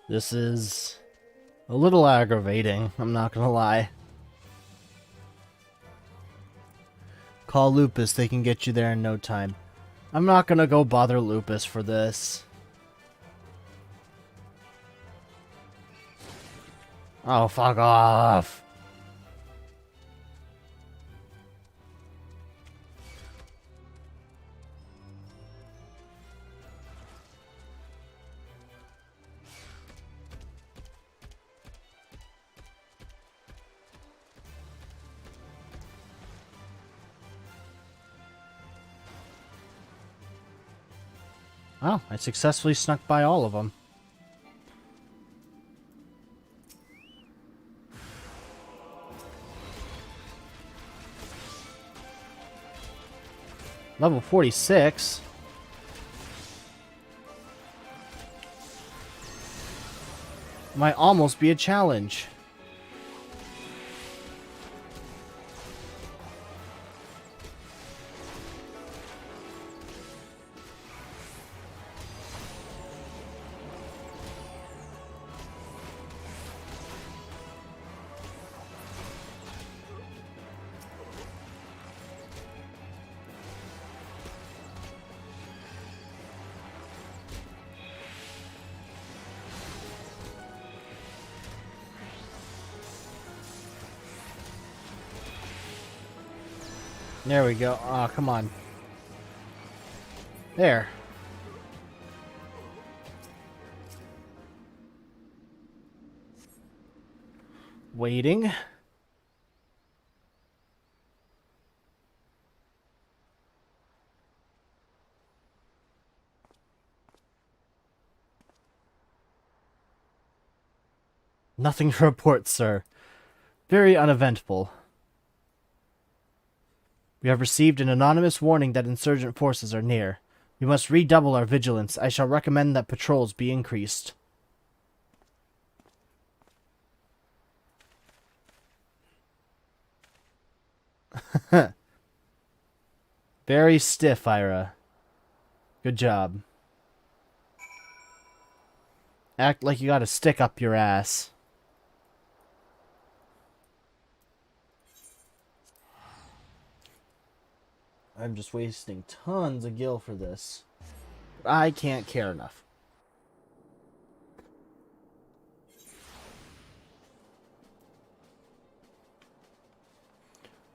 This is a little aggravating, I'm not gonna lie. Call Lupus, they can get you there in no time. I'm not gonna go bother Lupus for this. Oh, fuck off. Oh, I successfully snuck by all of them. Level 46? Might almost be a challenge. There we go. Aw, come on. There. Waiting. Nothing to report, sir. Very uneventful. We have received an anonymous warning that insurgent forces are near. We must redouble our vigilance. I shall recommend that patrols be increased. Very stiff, Ira. Good job. Act like you got a stick up your ass. I'm just wasting tons of gil for this. But I can't care enough.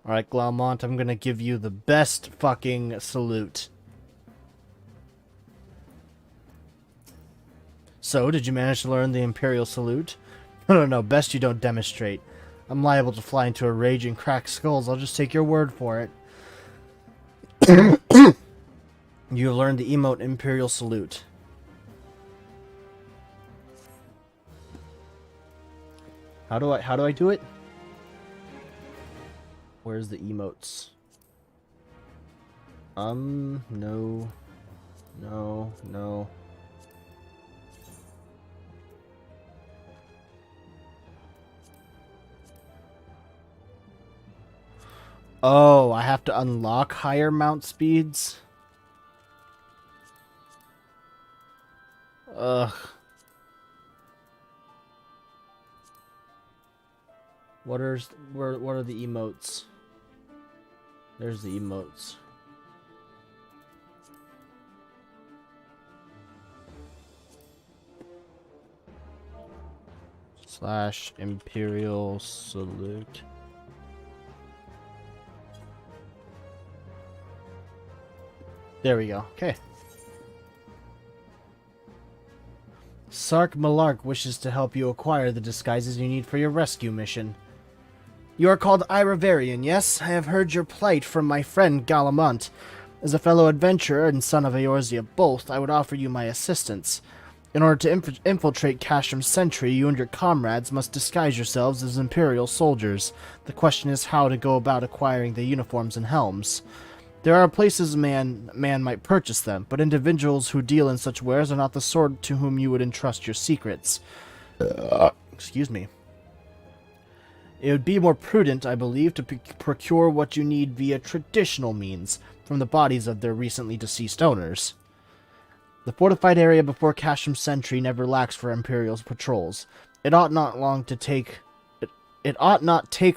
Alright, Glaumont, I'm gonna give you the best fucking salute. So, did you manage to learn the Imperial salute? No, best you don't demonstrate. I'm liable to fly into a rage and crack skulls. I'll just take your word for it. You have learned the emote Imperial salute. How do I do it? Where's the emotes? No. Oh, I have to unlock higher mount speeds? Ugh. What are the emotes? There's the emotes. / Imperial Salute. There we go. Okay. Sark Malark wishes to help you acquire the disguises you need for your rescue mission. You are called Iravarian, yes? I have heard your plight from my friend Galamont. As a fellow adventurer and son of Eorzea both, I would offer you my assistance. In order to infiltrate Cashram's Sentry, you and your comrades must disguise yourselves as Imperial soldiers. The question is how to go about acquiring the uniforms and helms. There are places man might purchase them, but individuals who deal in such wares are not the sort to whom you would entrust your secrets. Excuse me. It would be more prudent, I believe, to procure what you need via traditional means, from the bodies of their recently deceased owners. The fortified area before Cashram Sentry never lacks for Imperial's patrols. It ought not take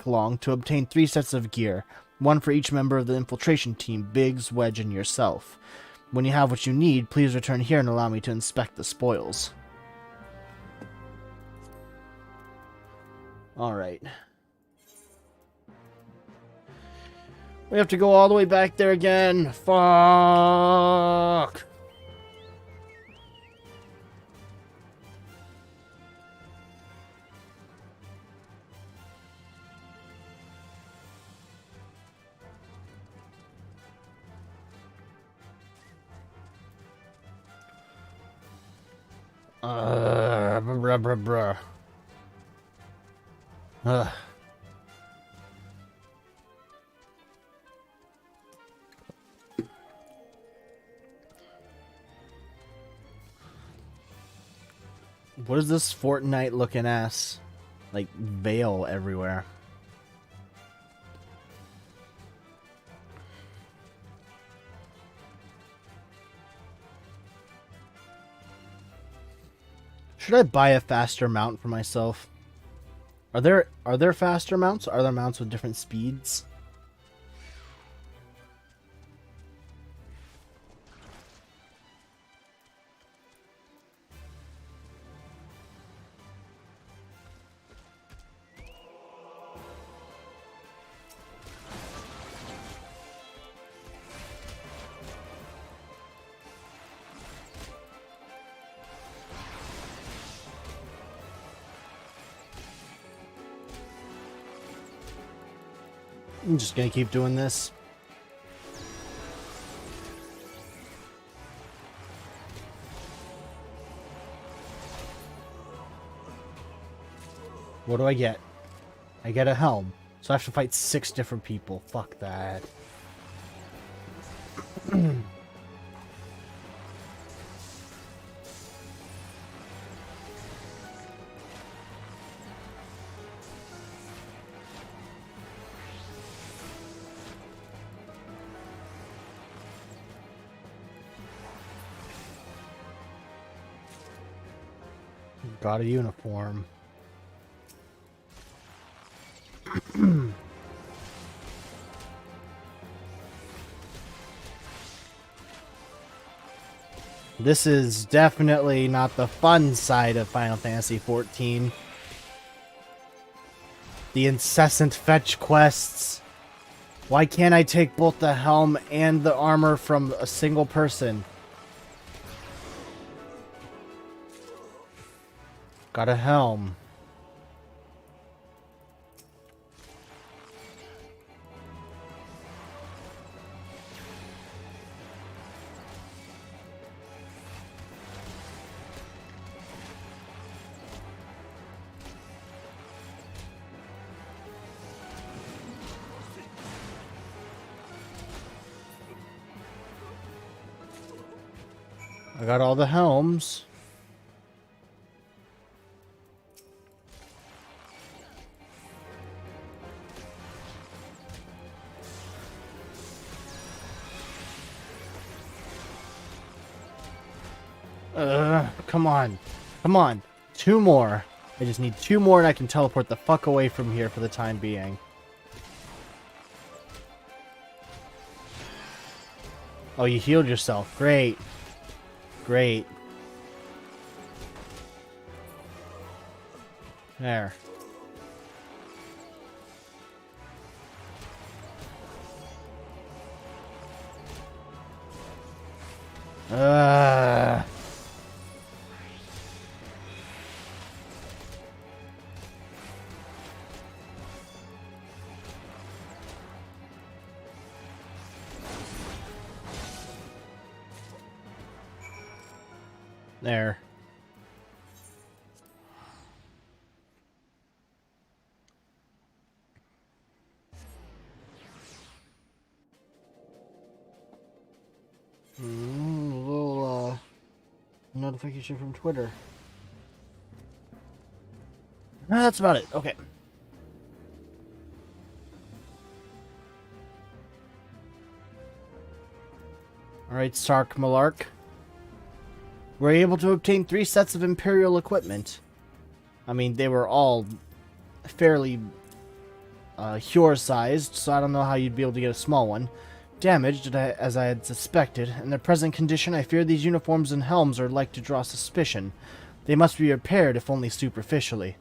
long to obtain 3 sets of gear, one for each member of the infiltration team, Biggs, Wedge, and yourself. When you have what you need, please return here and allow me to inspect the spoils. Alright. We have to go all the way back there again. Fuck. Bruh. What is this Fortnite looking ass? Like, veil everywhere. Should I buy a faster mount for myself? Are there faster mounts? Are there mounts with different speeds? I'm just gonna keep doing this. What do I get? I get a helm. So I have to fight 6 different people. Fuck that. Got a uniform. This is definitely not the fun side of Final Fantasy XIV. The incessant fetch quests. Why can't I take both the helm and the armor from a single person? Got a helm. I got all the helms. Come on. Come on. 2 more. I just need 2 more and I can teleport the fuck away from here for the time being. Oh, you healed yourself. Great. Great. There. There. A little notification from Twitter. That's about it. Okay. Alright, Sark Malark. We're able to obtain 3 sets of Imperial equipment. I mean, they were all fairly Hjor-sized, so I don't know how you'd be able to get a small one. Damaged, as I had suspected. In their present condition, I fear these uniforms and helms are like to draw suspicion. They must be repaired, if only superficially.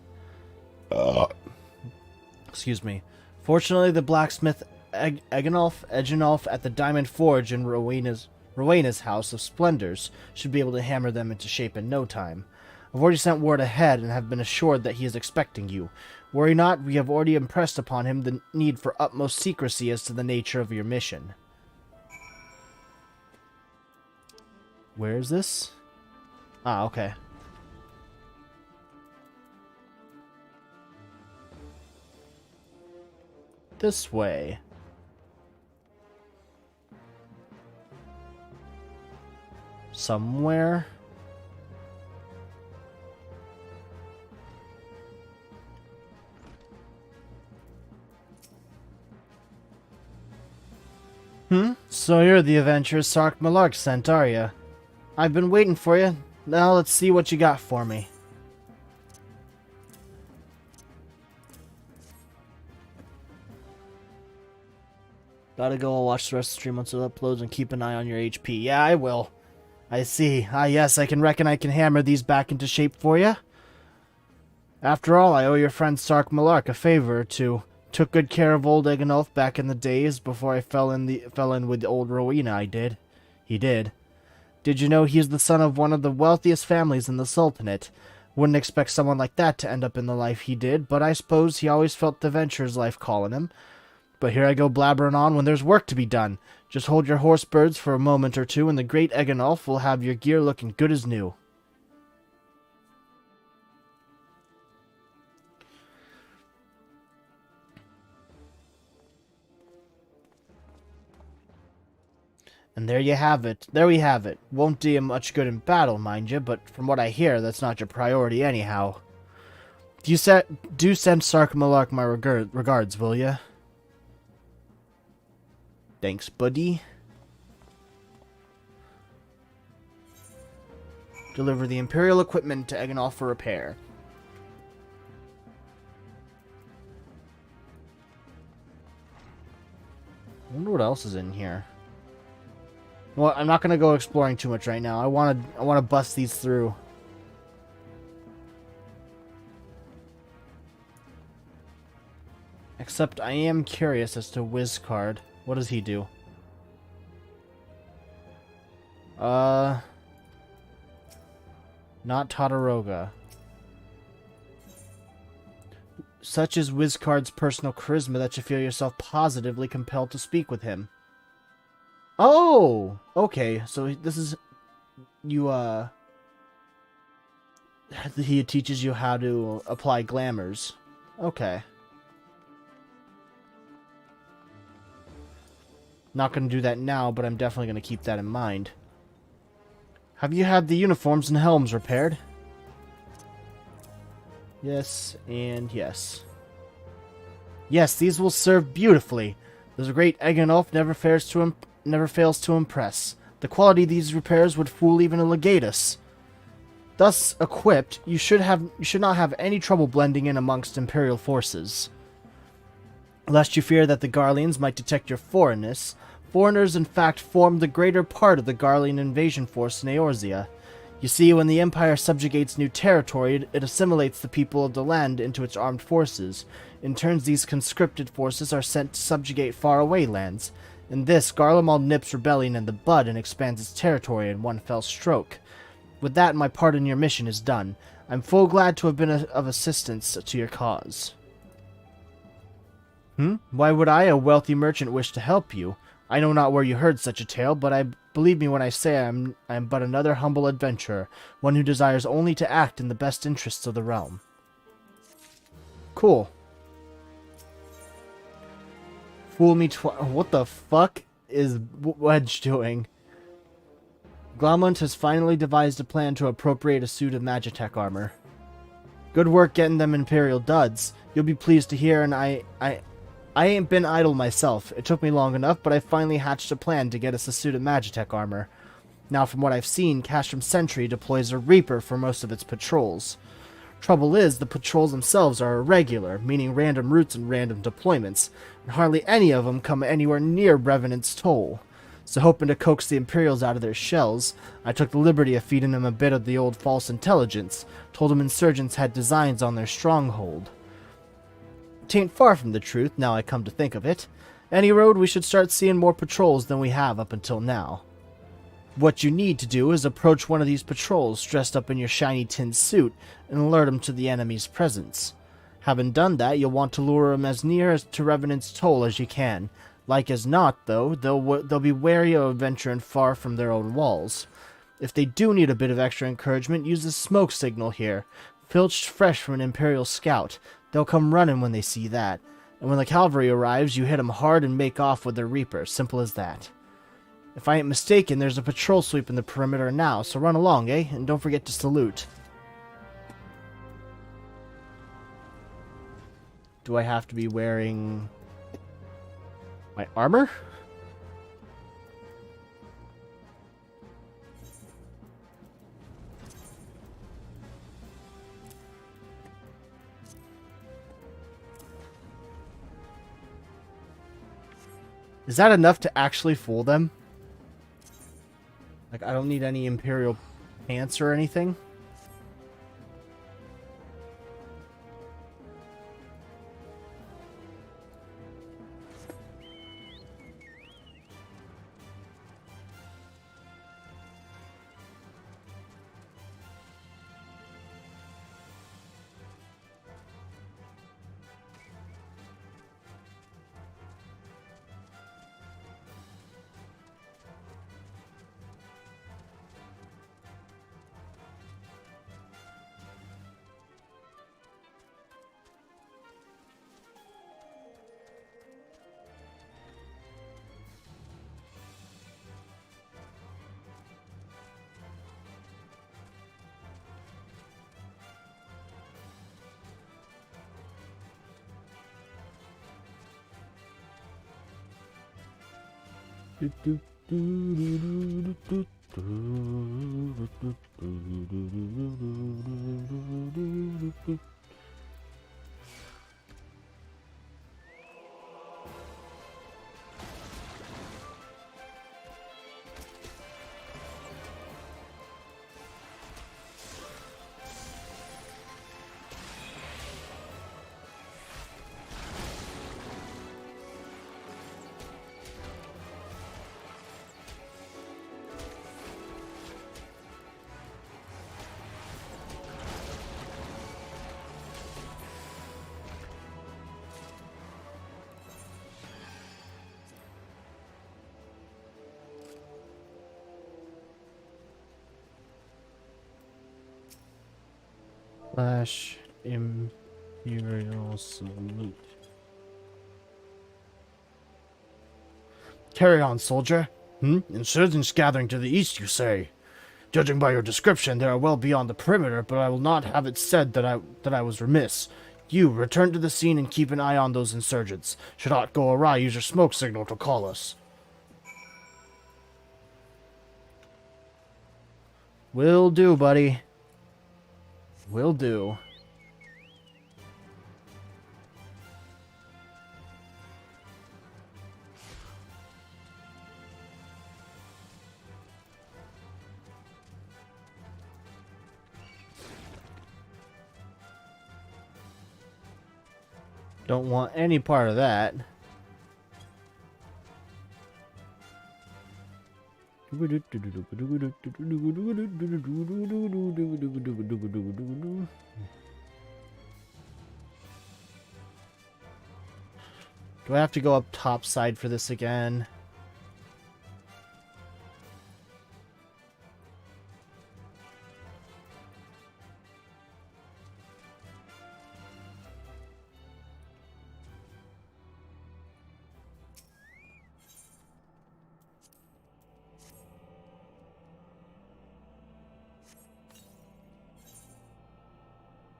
Excuse me. Fortunately, the blacksmith Egenolf at the Diamond Forge in Rowena's House of Splendors should be able to hammer them into shape in no time. I've already sent word ahead and have been assured that he is expecting you. Worry not, we have already impressed upon him the need for utmost secrecy as to the nature of your mission. Where is this? Ah, okay. This way. Somewhere. So you're the adventurous Sark Malark sent, are you? I've been waiting for you. Now let's see what you got for me. Gotta go watch the rest of the stream once it uploads and keep an eye on your HP. Yeah, I will. I see. Ah, yes, I reckon I can hammer these back into shape for you. After all, I owe your friend Sark Malark a favor or two. Took good care of old Egenolf back in the days before I fell in with old Rowena. I did. He did. Did you know he's the son of one of the wealthiest families in the Sultanate? Wouldn't expect someone like that to end up in the life he did, but I suppose he always felt the adventurer's life calling him. But here I go blabbering on when there's work to be done. Just hold your horse birds for a moment or two, and the great Egenolf will have your gear looking good as new. And there you have it. There we have it. Won't do you much good in battle, mind you, but from what I hear, that's not your priority anyhow. Do send Sark Malark my regards, will ya? Thanks, buddy. Deliver the Imperial equipment to Egenolf for repair. I wonder what else is in here. Well, I'm not gonna go exploring too much right now. I wanna bust these through. Except I am curious as to Wizcard. What does he do? Not Tataroga. Such is Wizcard's personal charisma that you feel yourself positively compelled to speak with him. Oh! Okay, so this is... You, he teaches you how to apply glamours. Okay. Not going to do that now, but I'm definitely going to keep that in mind. Have you had the uniforms and helms repaired? Yes, and yes. Yes, these will serve beautifully. The great Egenolf never fails to impress. The quality of these repairs would fool even a legatus. Thus equipped, you should not have any trouble blending in amongst Imperial forces. Lest you fear that the Garleans might detect your foreignness, foreigners in fact form the greater part of the Garlean invasion force in Eorzea. You see, when the Empire subjugates new territory, it assimilates the people of the land into its armed forces. In turn, these conscripted forces are sent to subjugate faraway lands. In this, Garlemald nips rebellion in the bud and expands its territory in one fell stroke. With that, my part in your mission is done. I'm full glad to have been of assistance to your cause. Why would I, a wealthy merchant, wish to help you? I know not where you heard such a tale, but believe me when I say I am but another humble adventurer, one who desires only to act in the best interests of the realm. Cool. Fool me what the fuck is Wedge doing? Glomland has finally devised a plan to appropriate a suit of Magitech armor. Good work getting them Imperial duds. You'll be pleased to hear, and I ain't been idle myself. It took me long enough, but I finally hatched a plan to get us a suit of Magitech armor. Now, from what I've seen, Castrum Sentry deploys a Reaper for most of its patrols. Trouble is, the patrols themselves are irregular, meaning random routes and random deployments, and hardly any of them come anywhere near Revenant's toll. So hoping to coax the Imperials out of their shells, I took the liberty of feeding them a bit of the old false intelligence, told them insurgents had designs on their stronghold. Tain't far from the truth, now I come to think of it. Any road, we should start seeing more patrols than we have up until now. What you need to do is approach one of these patrols dressed up in your shiny tin suit and alert them to the enemy's presence. Having done that, you'll want to lure them as near to Revenant's toll as you can. Like as not, though, they'll be wary of venturing far from their own walls. If they do need a bit of extra encouragement, use the smoke signal here. Filched fresh from an Imperial scout. They'll come running when they see that. And when the cavalry arrives, you hit them hard and make off with their Reaper. Simple as that. If I ain't mistaken, there's a patrol sweeping the perimeter now, so run along, eh? And don't forget to salute. Do I have to be wearing my armor? Is that enough to actually fool them? Like, I don't need any Imperial pants or anything? Flash Imperial salute. Carry on, soldier. Insurgents gathering to the east, you say? Judging by your description, they are well beyond the perimeter, but I will not have it said that I was remiss. You, return to the scene and keep an eye on those insurgents. Should aught go awry, use your smoke signal to call us. Will do, buddy. Will do. Don't want any part of that. Do I have to go up top side for this again?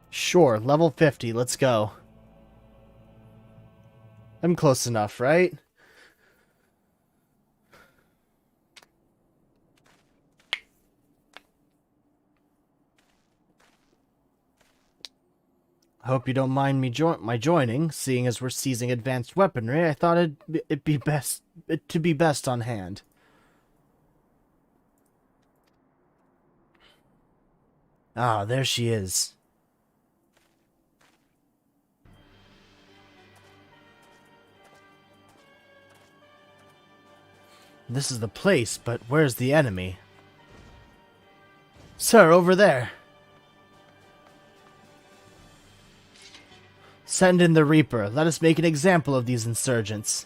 Sure, level 50, let's go. I'm close enough, right? I hope you don't mind me joining, seeing as we're seizing advanced weaponry. I thought it'd be best to be best on hand. Ah, there she is. This is the place, but where's the enemy? Sir, over there. Send in the Reaper. Let us make an example of these insurgents.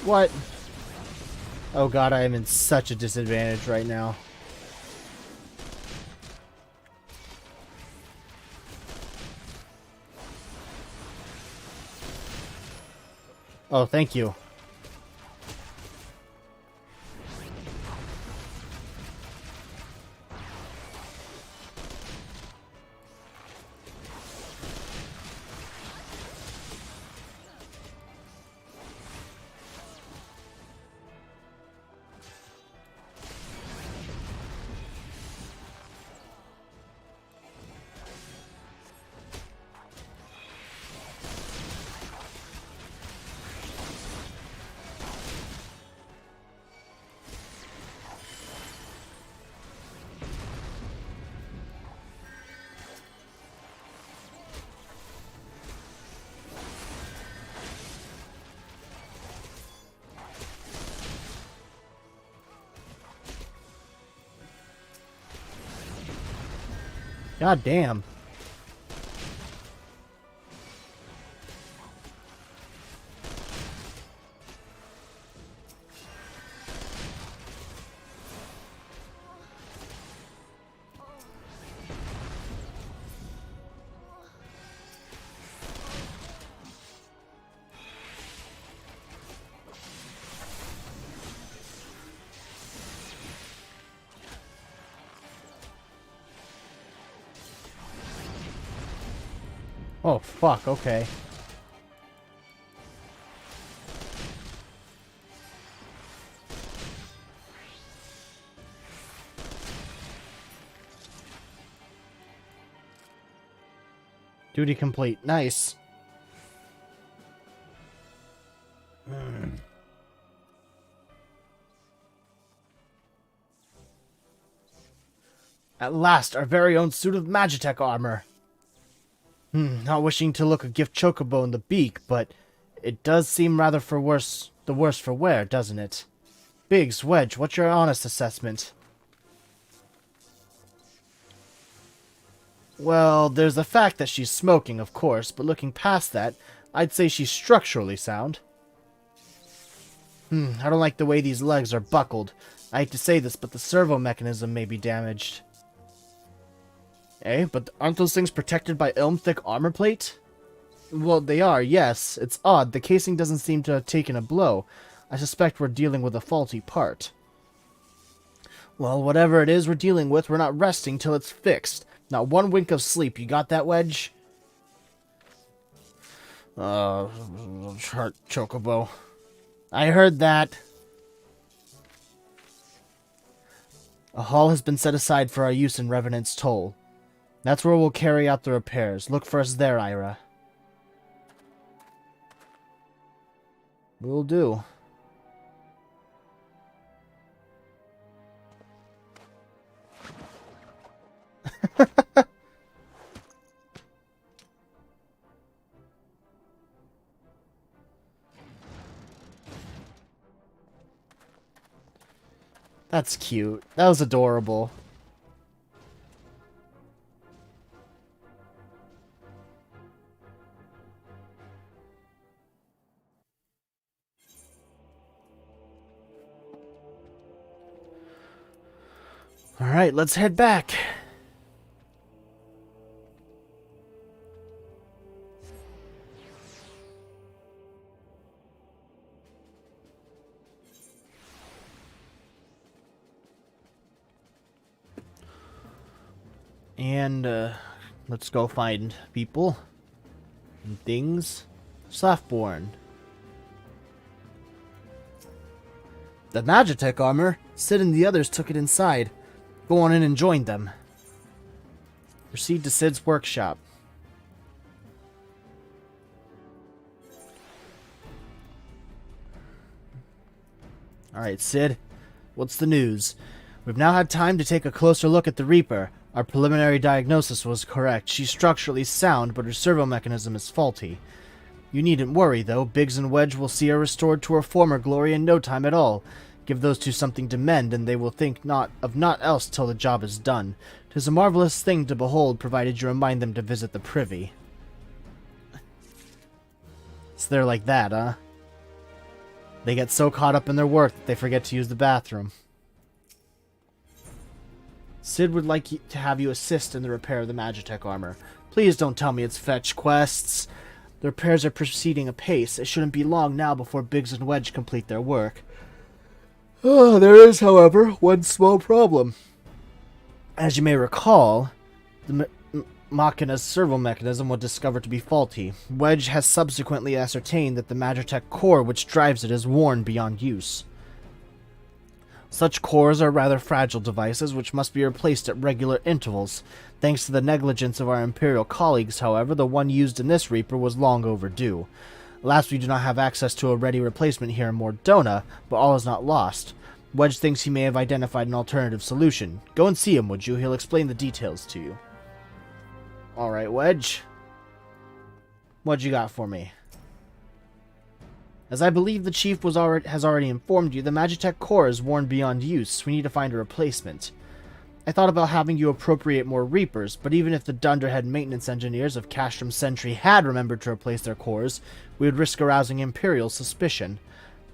What? Oh god, I am in such a disadvantage right now. Oh, thank you. God damn. Oh, fuck, okay. Duty complete. Nice. At last, our very own suit of Magitech armor. Not wishing to look a gift chocobo in the beak, but it does seem rather the worse for wear, doesn't it? Biggs, Wedge, what's your honest assessment? Well, there's the fact that she's smoking, of course, but looking past that, I'd say she's structurally sound. I don't like the way these legs are buckled. I hate to say this, but the servo mechanism may be damaged. Eh? But aren't those things protected by elm-thick armor plate? Well, they are, yes. It's odd. The casing doesn't seem to have taken a blow. I suspect we're dealing with a faulty part. Well, whatever it is we're dealing with, we're not resting till it's fixed. Not one wink of sleep. You got that, Wedge? Chocobo. I heard that. A hall has been set aside for our use in Revenant's Toll. That's where we'll carry out the repairs. Look for us there, Ira. Will do. That's cute. That was adorable. Alright, let's head back. And, let's go find people and things. Softborn. The Magitech armor. Sid and the others took it inside. Go on in and join them. Proceed to Sid's workshop. Alright, Sid. What's the news? We've now had time to take a closer look at the Reaper. Our preliminary diagnosis was correct. She's structurally sound, but her servo mechanism is faulty. You needn't worry, though. Biggs and Wedge will see her restored to her former glory in no time at all. Give those two something to mend, and they will think naught else till the job is done. 'Tis a marvelous thing to behold, provided you remind them to visit the privy. So they're like that, huh? They get so caught up in their work that they forget to use the bathroom. Sid would like to have you assist in the repair of the Magitech armor. Please don't tell me it's fetch quests. The repairs are proceeding apace. It shouldn't be long now before Biggs and Wedge complete their work. There is, however, one small problem. As you may recall, the Machina's servo mechanism was discovered to be faulty. Wedge has subsequently ascertained that the Magitech core which drives it is worn beyond use. Such cores are rather fragile devices which must be replaced at regular intervals. Thanks to the negligence of our Imperial colleagues, however, the one used in this Reaper was long overdue. Alas, we do not have access to a ready replacement here in Mordona, but all is not lost. Wedge thinks he may have identified an alternative solution. Go and see him, would you? He'll explain the details to you. Alright, Wedge. What you got for me? As I believe the Chief has already informed you, the Magitech core is worn beyond use. We need to find a replacement. I thought about having you appropriate more Reapers, but even if the Dunderhead maintenance engineers of Castrum Sentry had remembered to replace their cores, we would risk arousing Imperial suspicion.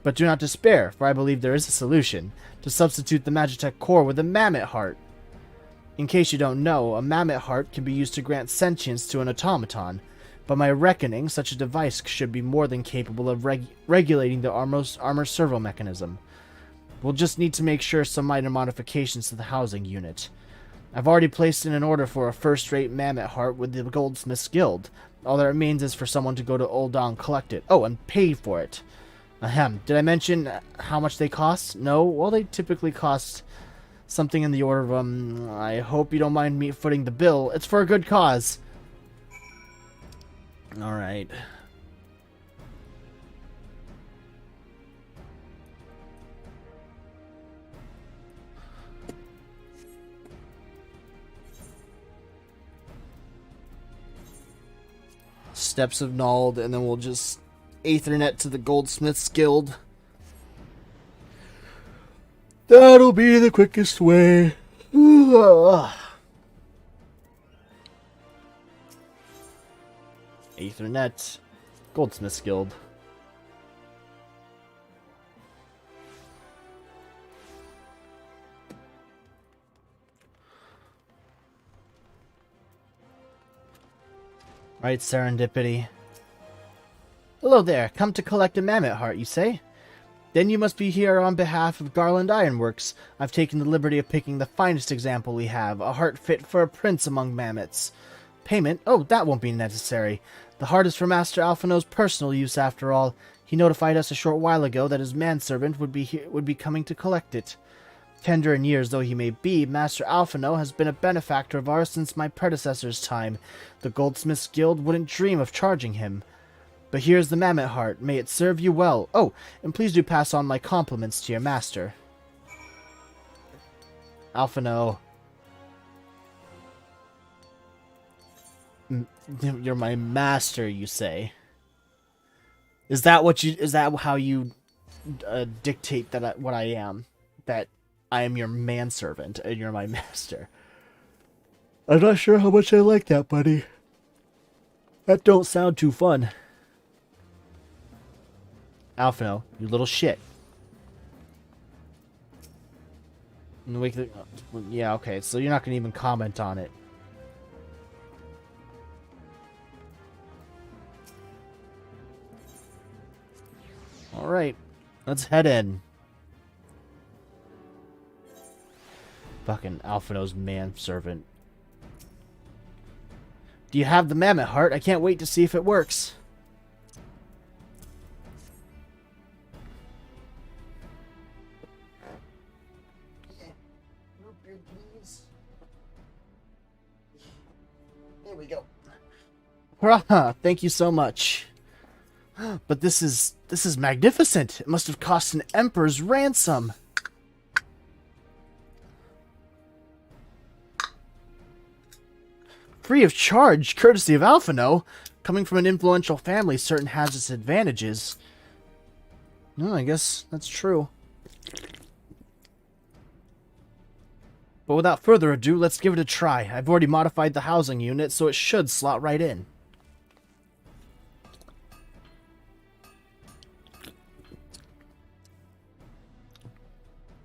But do not despair, for I believe there is a solution. To substitute the Magitech core with a Mammoth Heart. In case you don't know, a Mammoth Heart can be used to grant sentience to an automaton. By my reckoning, such a device should be more than capable of regulating the armor servo mechanism. We'll just need to make sure some minor modifications to the housing unit. I've already placed in an order for a first-rate Mammoth Heart with the Goldsmiths Guild. All that remains is for someone to go to Ul'Dan, collect it. Oh, and pay for it. Ahem. Did I mention how much they cost? No? Well, they typically cost something in the order of, I hope you don't mind me footing the bill. It's for a good cause. Alright. Steps of Nald, and then we'll just Aethernet to the Goldsmiths Guild. That'll be the quickest way. Aethernet, Goldsmiths Guild. Right, serendipity. Hello there, come to collect a mammoth heart, you say? Then you must be here on behalf of Garland Ironworks. I've taken the liberty of picking the finest example we have, a heart fit for a prince among mammoths. Payment? Oh, that won't be necessary. The heart is for Master Alphino's personal use, after all. He notified us a short while ago that his manservant would be coming to collect it. Tender in years though he may be, Master Alphino has been a benefactor of ours since my predecessor's time. The Goldsmiths Guild wouldn't dream of charging him. But here's the mammoth heart. May it serve you well. Oh, and please do pass on my compliments to your master. Alphino. You're my master, you say? Is that how you dictate that what I am? That I am your manservant and you're my master? I'm not sure how much I like that, buddy. That don't sound too fun. Alphino, you little shit. Yeah, okay, so you're not going to even comment on it. Alright, let's head in. Fucking Alphino's manservant. Do you have the mammoth heart? I can't wait to see if it works. There we go. Hurrah! Thank you so much. But this is magnificent. It must have cost an emperor's ransom. Free of charge, courtesy of Alphino. Coming from an influential family certain has its advantages. No, I guess that's true. But without further ado, let's give it a try. I've already modified the housing unit, so it should slot right in.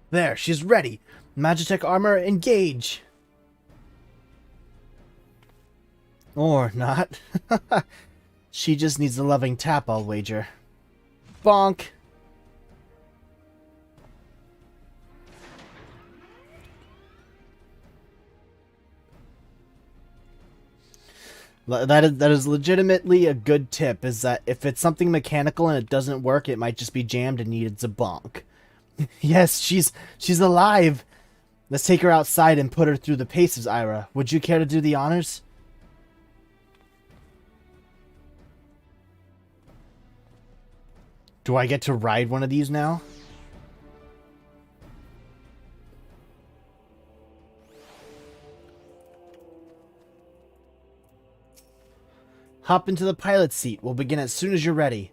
There, she's ready. Magitech armor, engage. Or not. She just needs a loving tap, I'll wager. Bonk. That is legitimately a good tip, is that if it's something mechanical and it doesn't work, it might just be jammed and needs a bonk. Yes, she's alive. Let's take her outside and put her through the paces, Ira. Would you care to do the honors? Do I get to ride one of these now? Hop into the pilot's seat. We'll begin as soon as you're ready.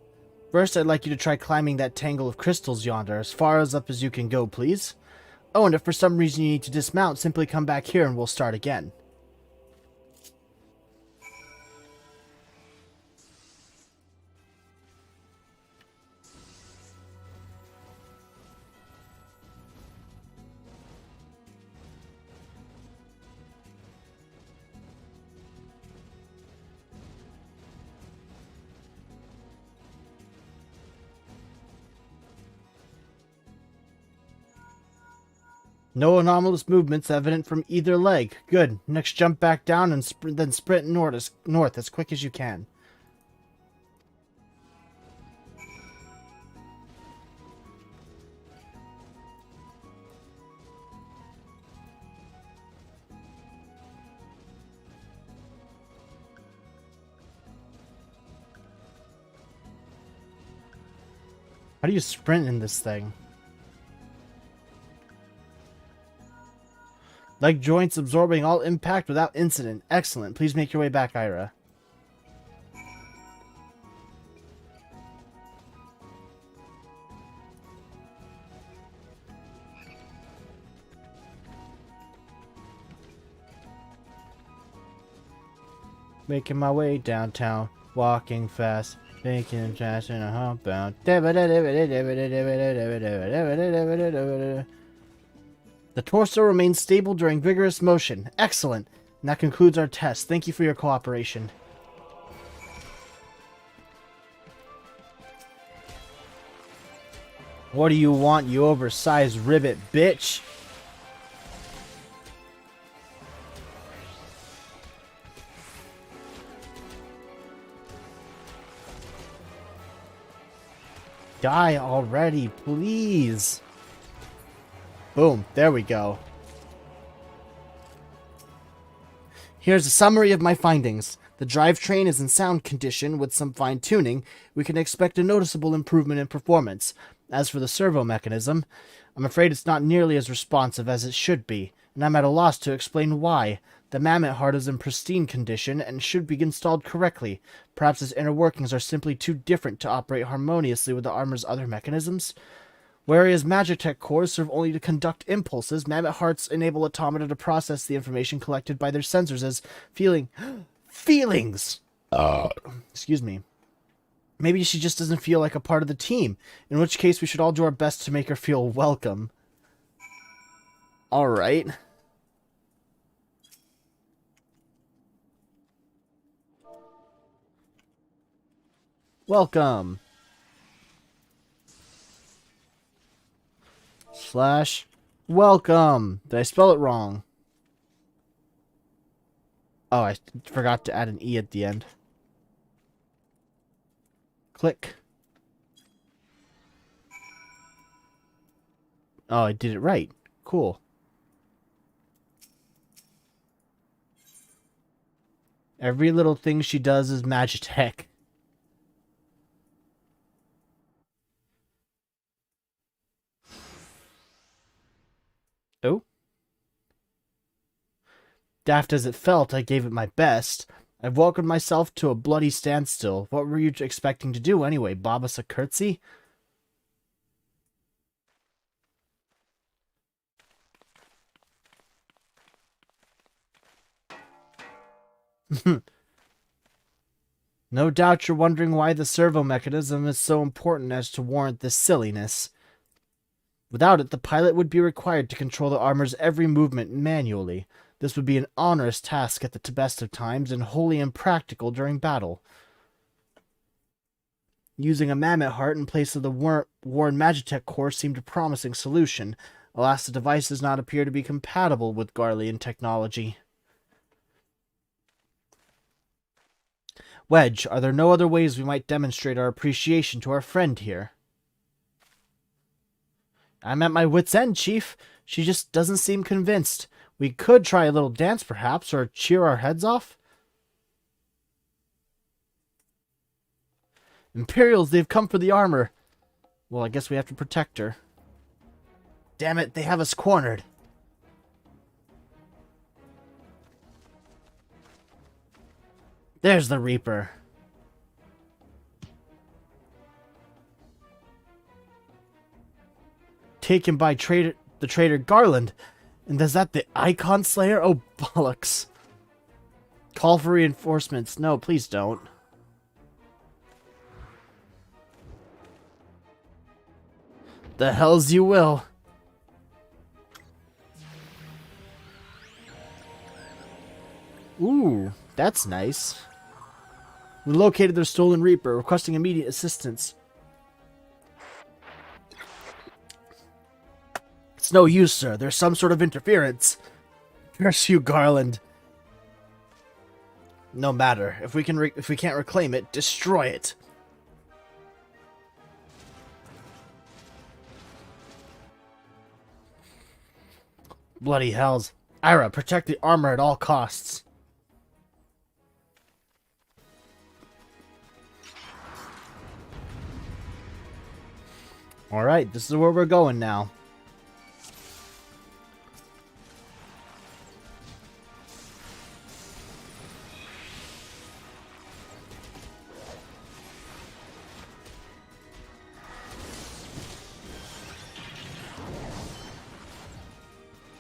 First, I'd like you to try climbing that tangle of crystals yonder, as far up as you can go, please. Oh, and if for some reason you need to dismount, simply come back here and we'll start again. No anomalous movements evident from either leg. Good. Next, jump back down and then sprint north as quick as you can. How do you sprint in this thing? Leg joints absorbing all impact without incident. Excellent. Please make your way back, Ira. Making my way downtown, walking fast, making trash in a hump bound. The torso remains stable during vigorous motion. Excellent. And that concludes our test. Thank you for your cooperation. What do you want, you oversized ribbit bitch? Die already, please. Boom, there we go. Here's a summary of my findings. The drivetrain is in sound condition. With some fine-tuning, we can expect a noticeable improvement in performance. As for the servo mechanism, I'm afraid it's not nearly as responsive as it should be, and I'm at a loss to explain why. The mammoth heart is in pristine condition and should be installed correctly. Perhaps its inner workings are simply too different to operate harmoniously with the armor's other mechanisms. Whereas Magitech cores serve only to conduct impulses, mammoth hearts enable automata to process the information collected by their sensors as feelings. Excuse me. Maybe she just doesn't feel like a part of the team, in which case we should all do our best to make her feel welcome. Alright. Welcome. Slash welcome. Did I spell it wrong? Oh, I forgot to add an E at the end. Click. Oh, I did it right. Cool. Every little thing she does is Magitech. Oh. Daft as it felt, I gave it my best. I've welcomed myself to a bloody standstill. What were you expecting to do anyway? Bob us a curtsy? No doubt you're wondering why the servo mechanism is so important as to warrant this silliness. Without it, the pilot would be required to control the armor's every movement manually. This would be an onerous task at the best of times and wholly impractical during battle. Using a mammoth heart in place of the worn Magitech core seemed a promising solution. Alas, the device does not appear to be compatible with Garlean technology. Wedge, are there no other ways we might demonstrate our appreciation to our friend here? I'm at my wit's end, Chief. She just doesn't seem convinced. We could try a little dance, perhaps, or cheer our heads off. Imperials, they've come for the armor. Well, I guess we have to protect her. Damn it, they have us cornered. There's the Reaper. Taken by the traitor Garland. And is that the Icon Slayer? Oh, bollocks. Call for reinforcements. No, please don't. The hells you will. Ooh, that's nice. We located their stolen Reaper, requesting immediate assistance. It's no use, sir. There's some sort of interference. Curse you, Garland. No matter. If we can't reclaim it, destroy it. Bloody hells. Ira, protect the armor at all costs. Alright, this is where we're going now.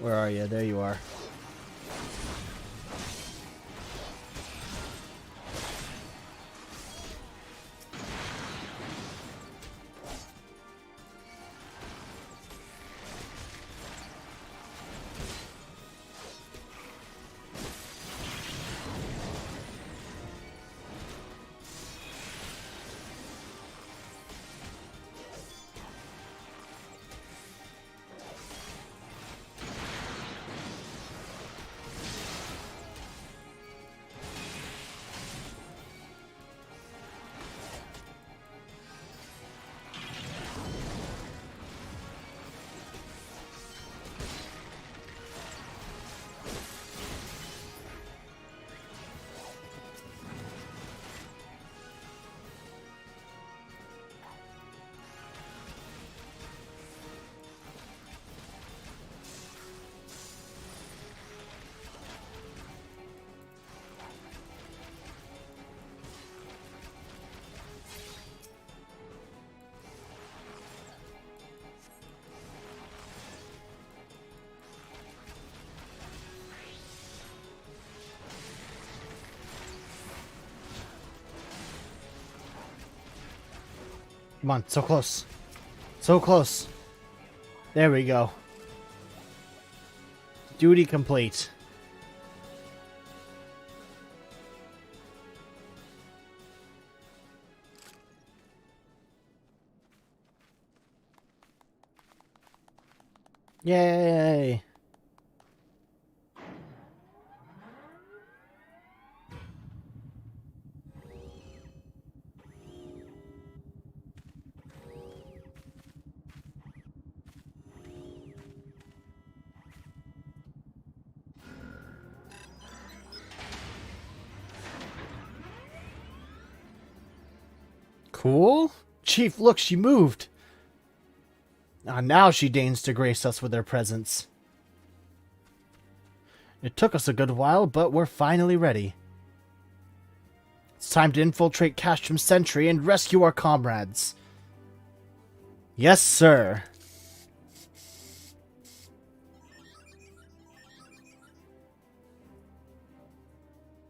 Where are you? There you are. Come on, so close. So close. There we go. Duty complete. Yay! Cool. Chief, look, she moved. Ah, now she deigns to grace us with her presence. It took us a good while, but we're finally ready. It's time to infiltrate Castrum Sentry and rescue our comrades. Yes, sir.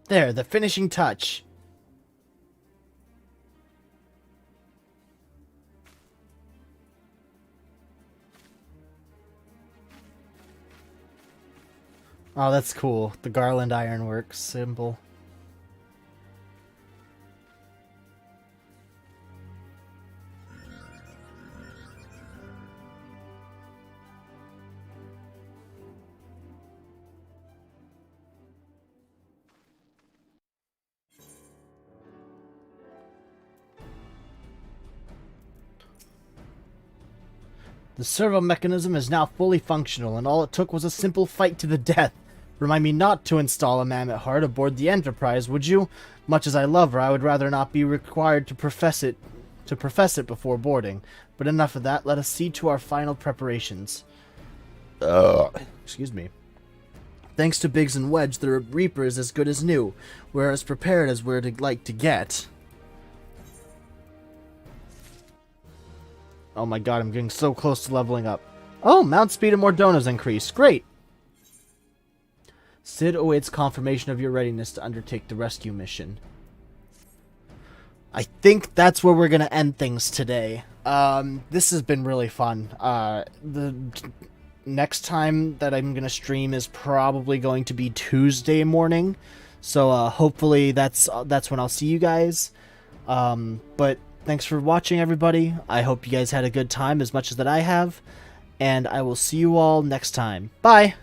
There, the finishing touch. Oh, that's cool. The Garland Ironworks symbol. The servo mechanism is now fully functional, and all it took was a simple fight to the death. Remind me not to install a mammoth heart aboard the Enterprise, would you? Much as I love her, I would rather not be required to profess it before boarding. But enough of that, let us see to our final preparations. Excuse me. Thanks to Biggs and Wedge, the Reaper is as good as new. We're as prepared as we'd like to get. Oh my god, I'm getting so close to leveling up. Oh, mount speed and more donos increased. Great! Sid awaits confirmation of your readiness to undertake the rescue mission. I think that's where we're going to end things today. This has been really fun. The next time that I'm going to stream is probably going to be Tuesday morning. So hopefully that's when I'll see you guys. But thanks for watching, everybody. I hope you guys had a good time as much as that I have. And I will see you all next time. Bye!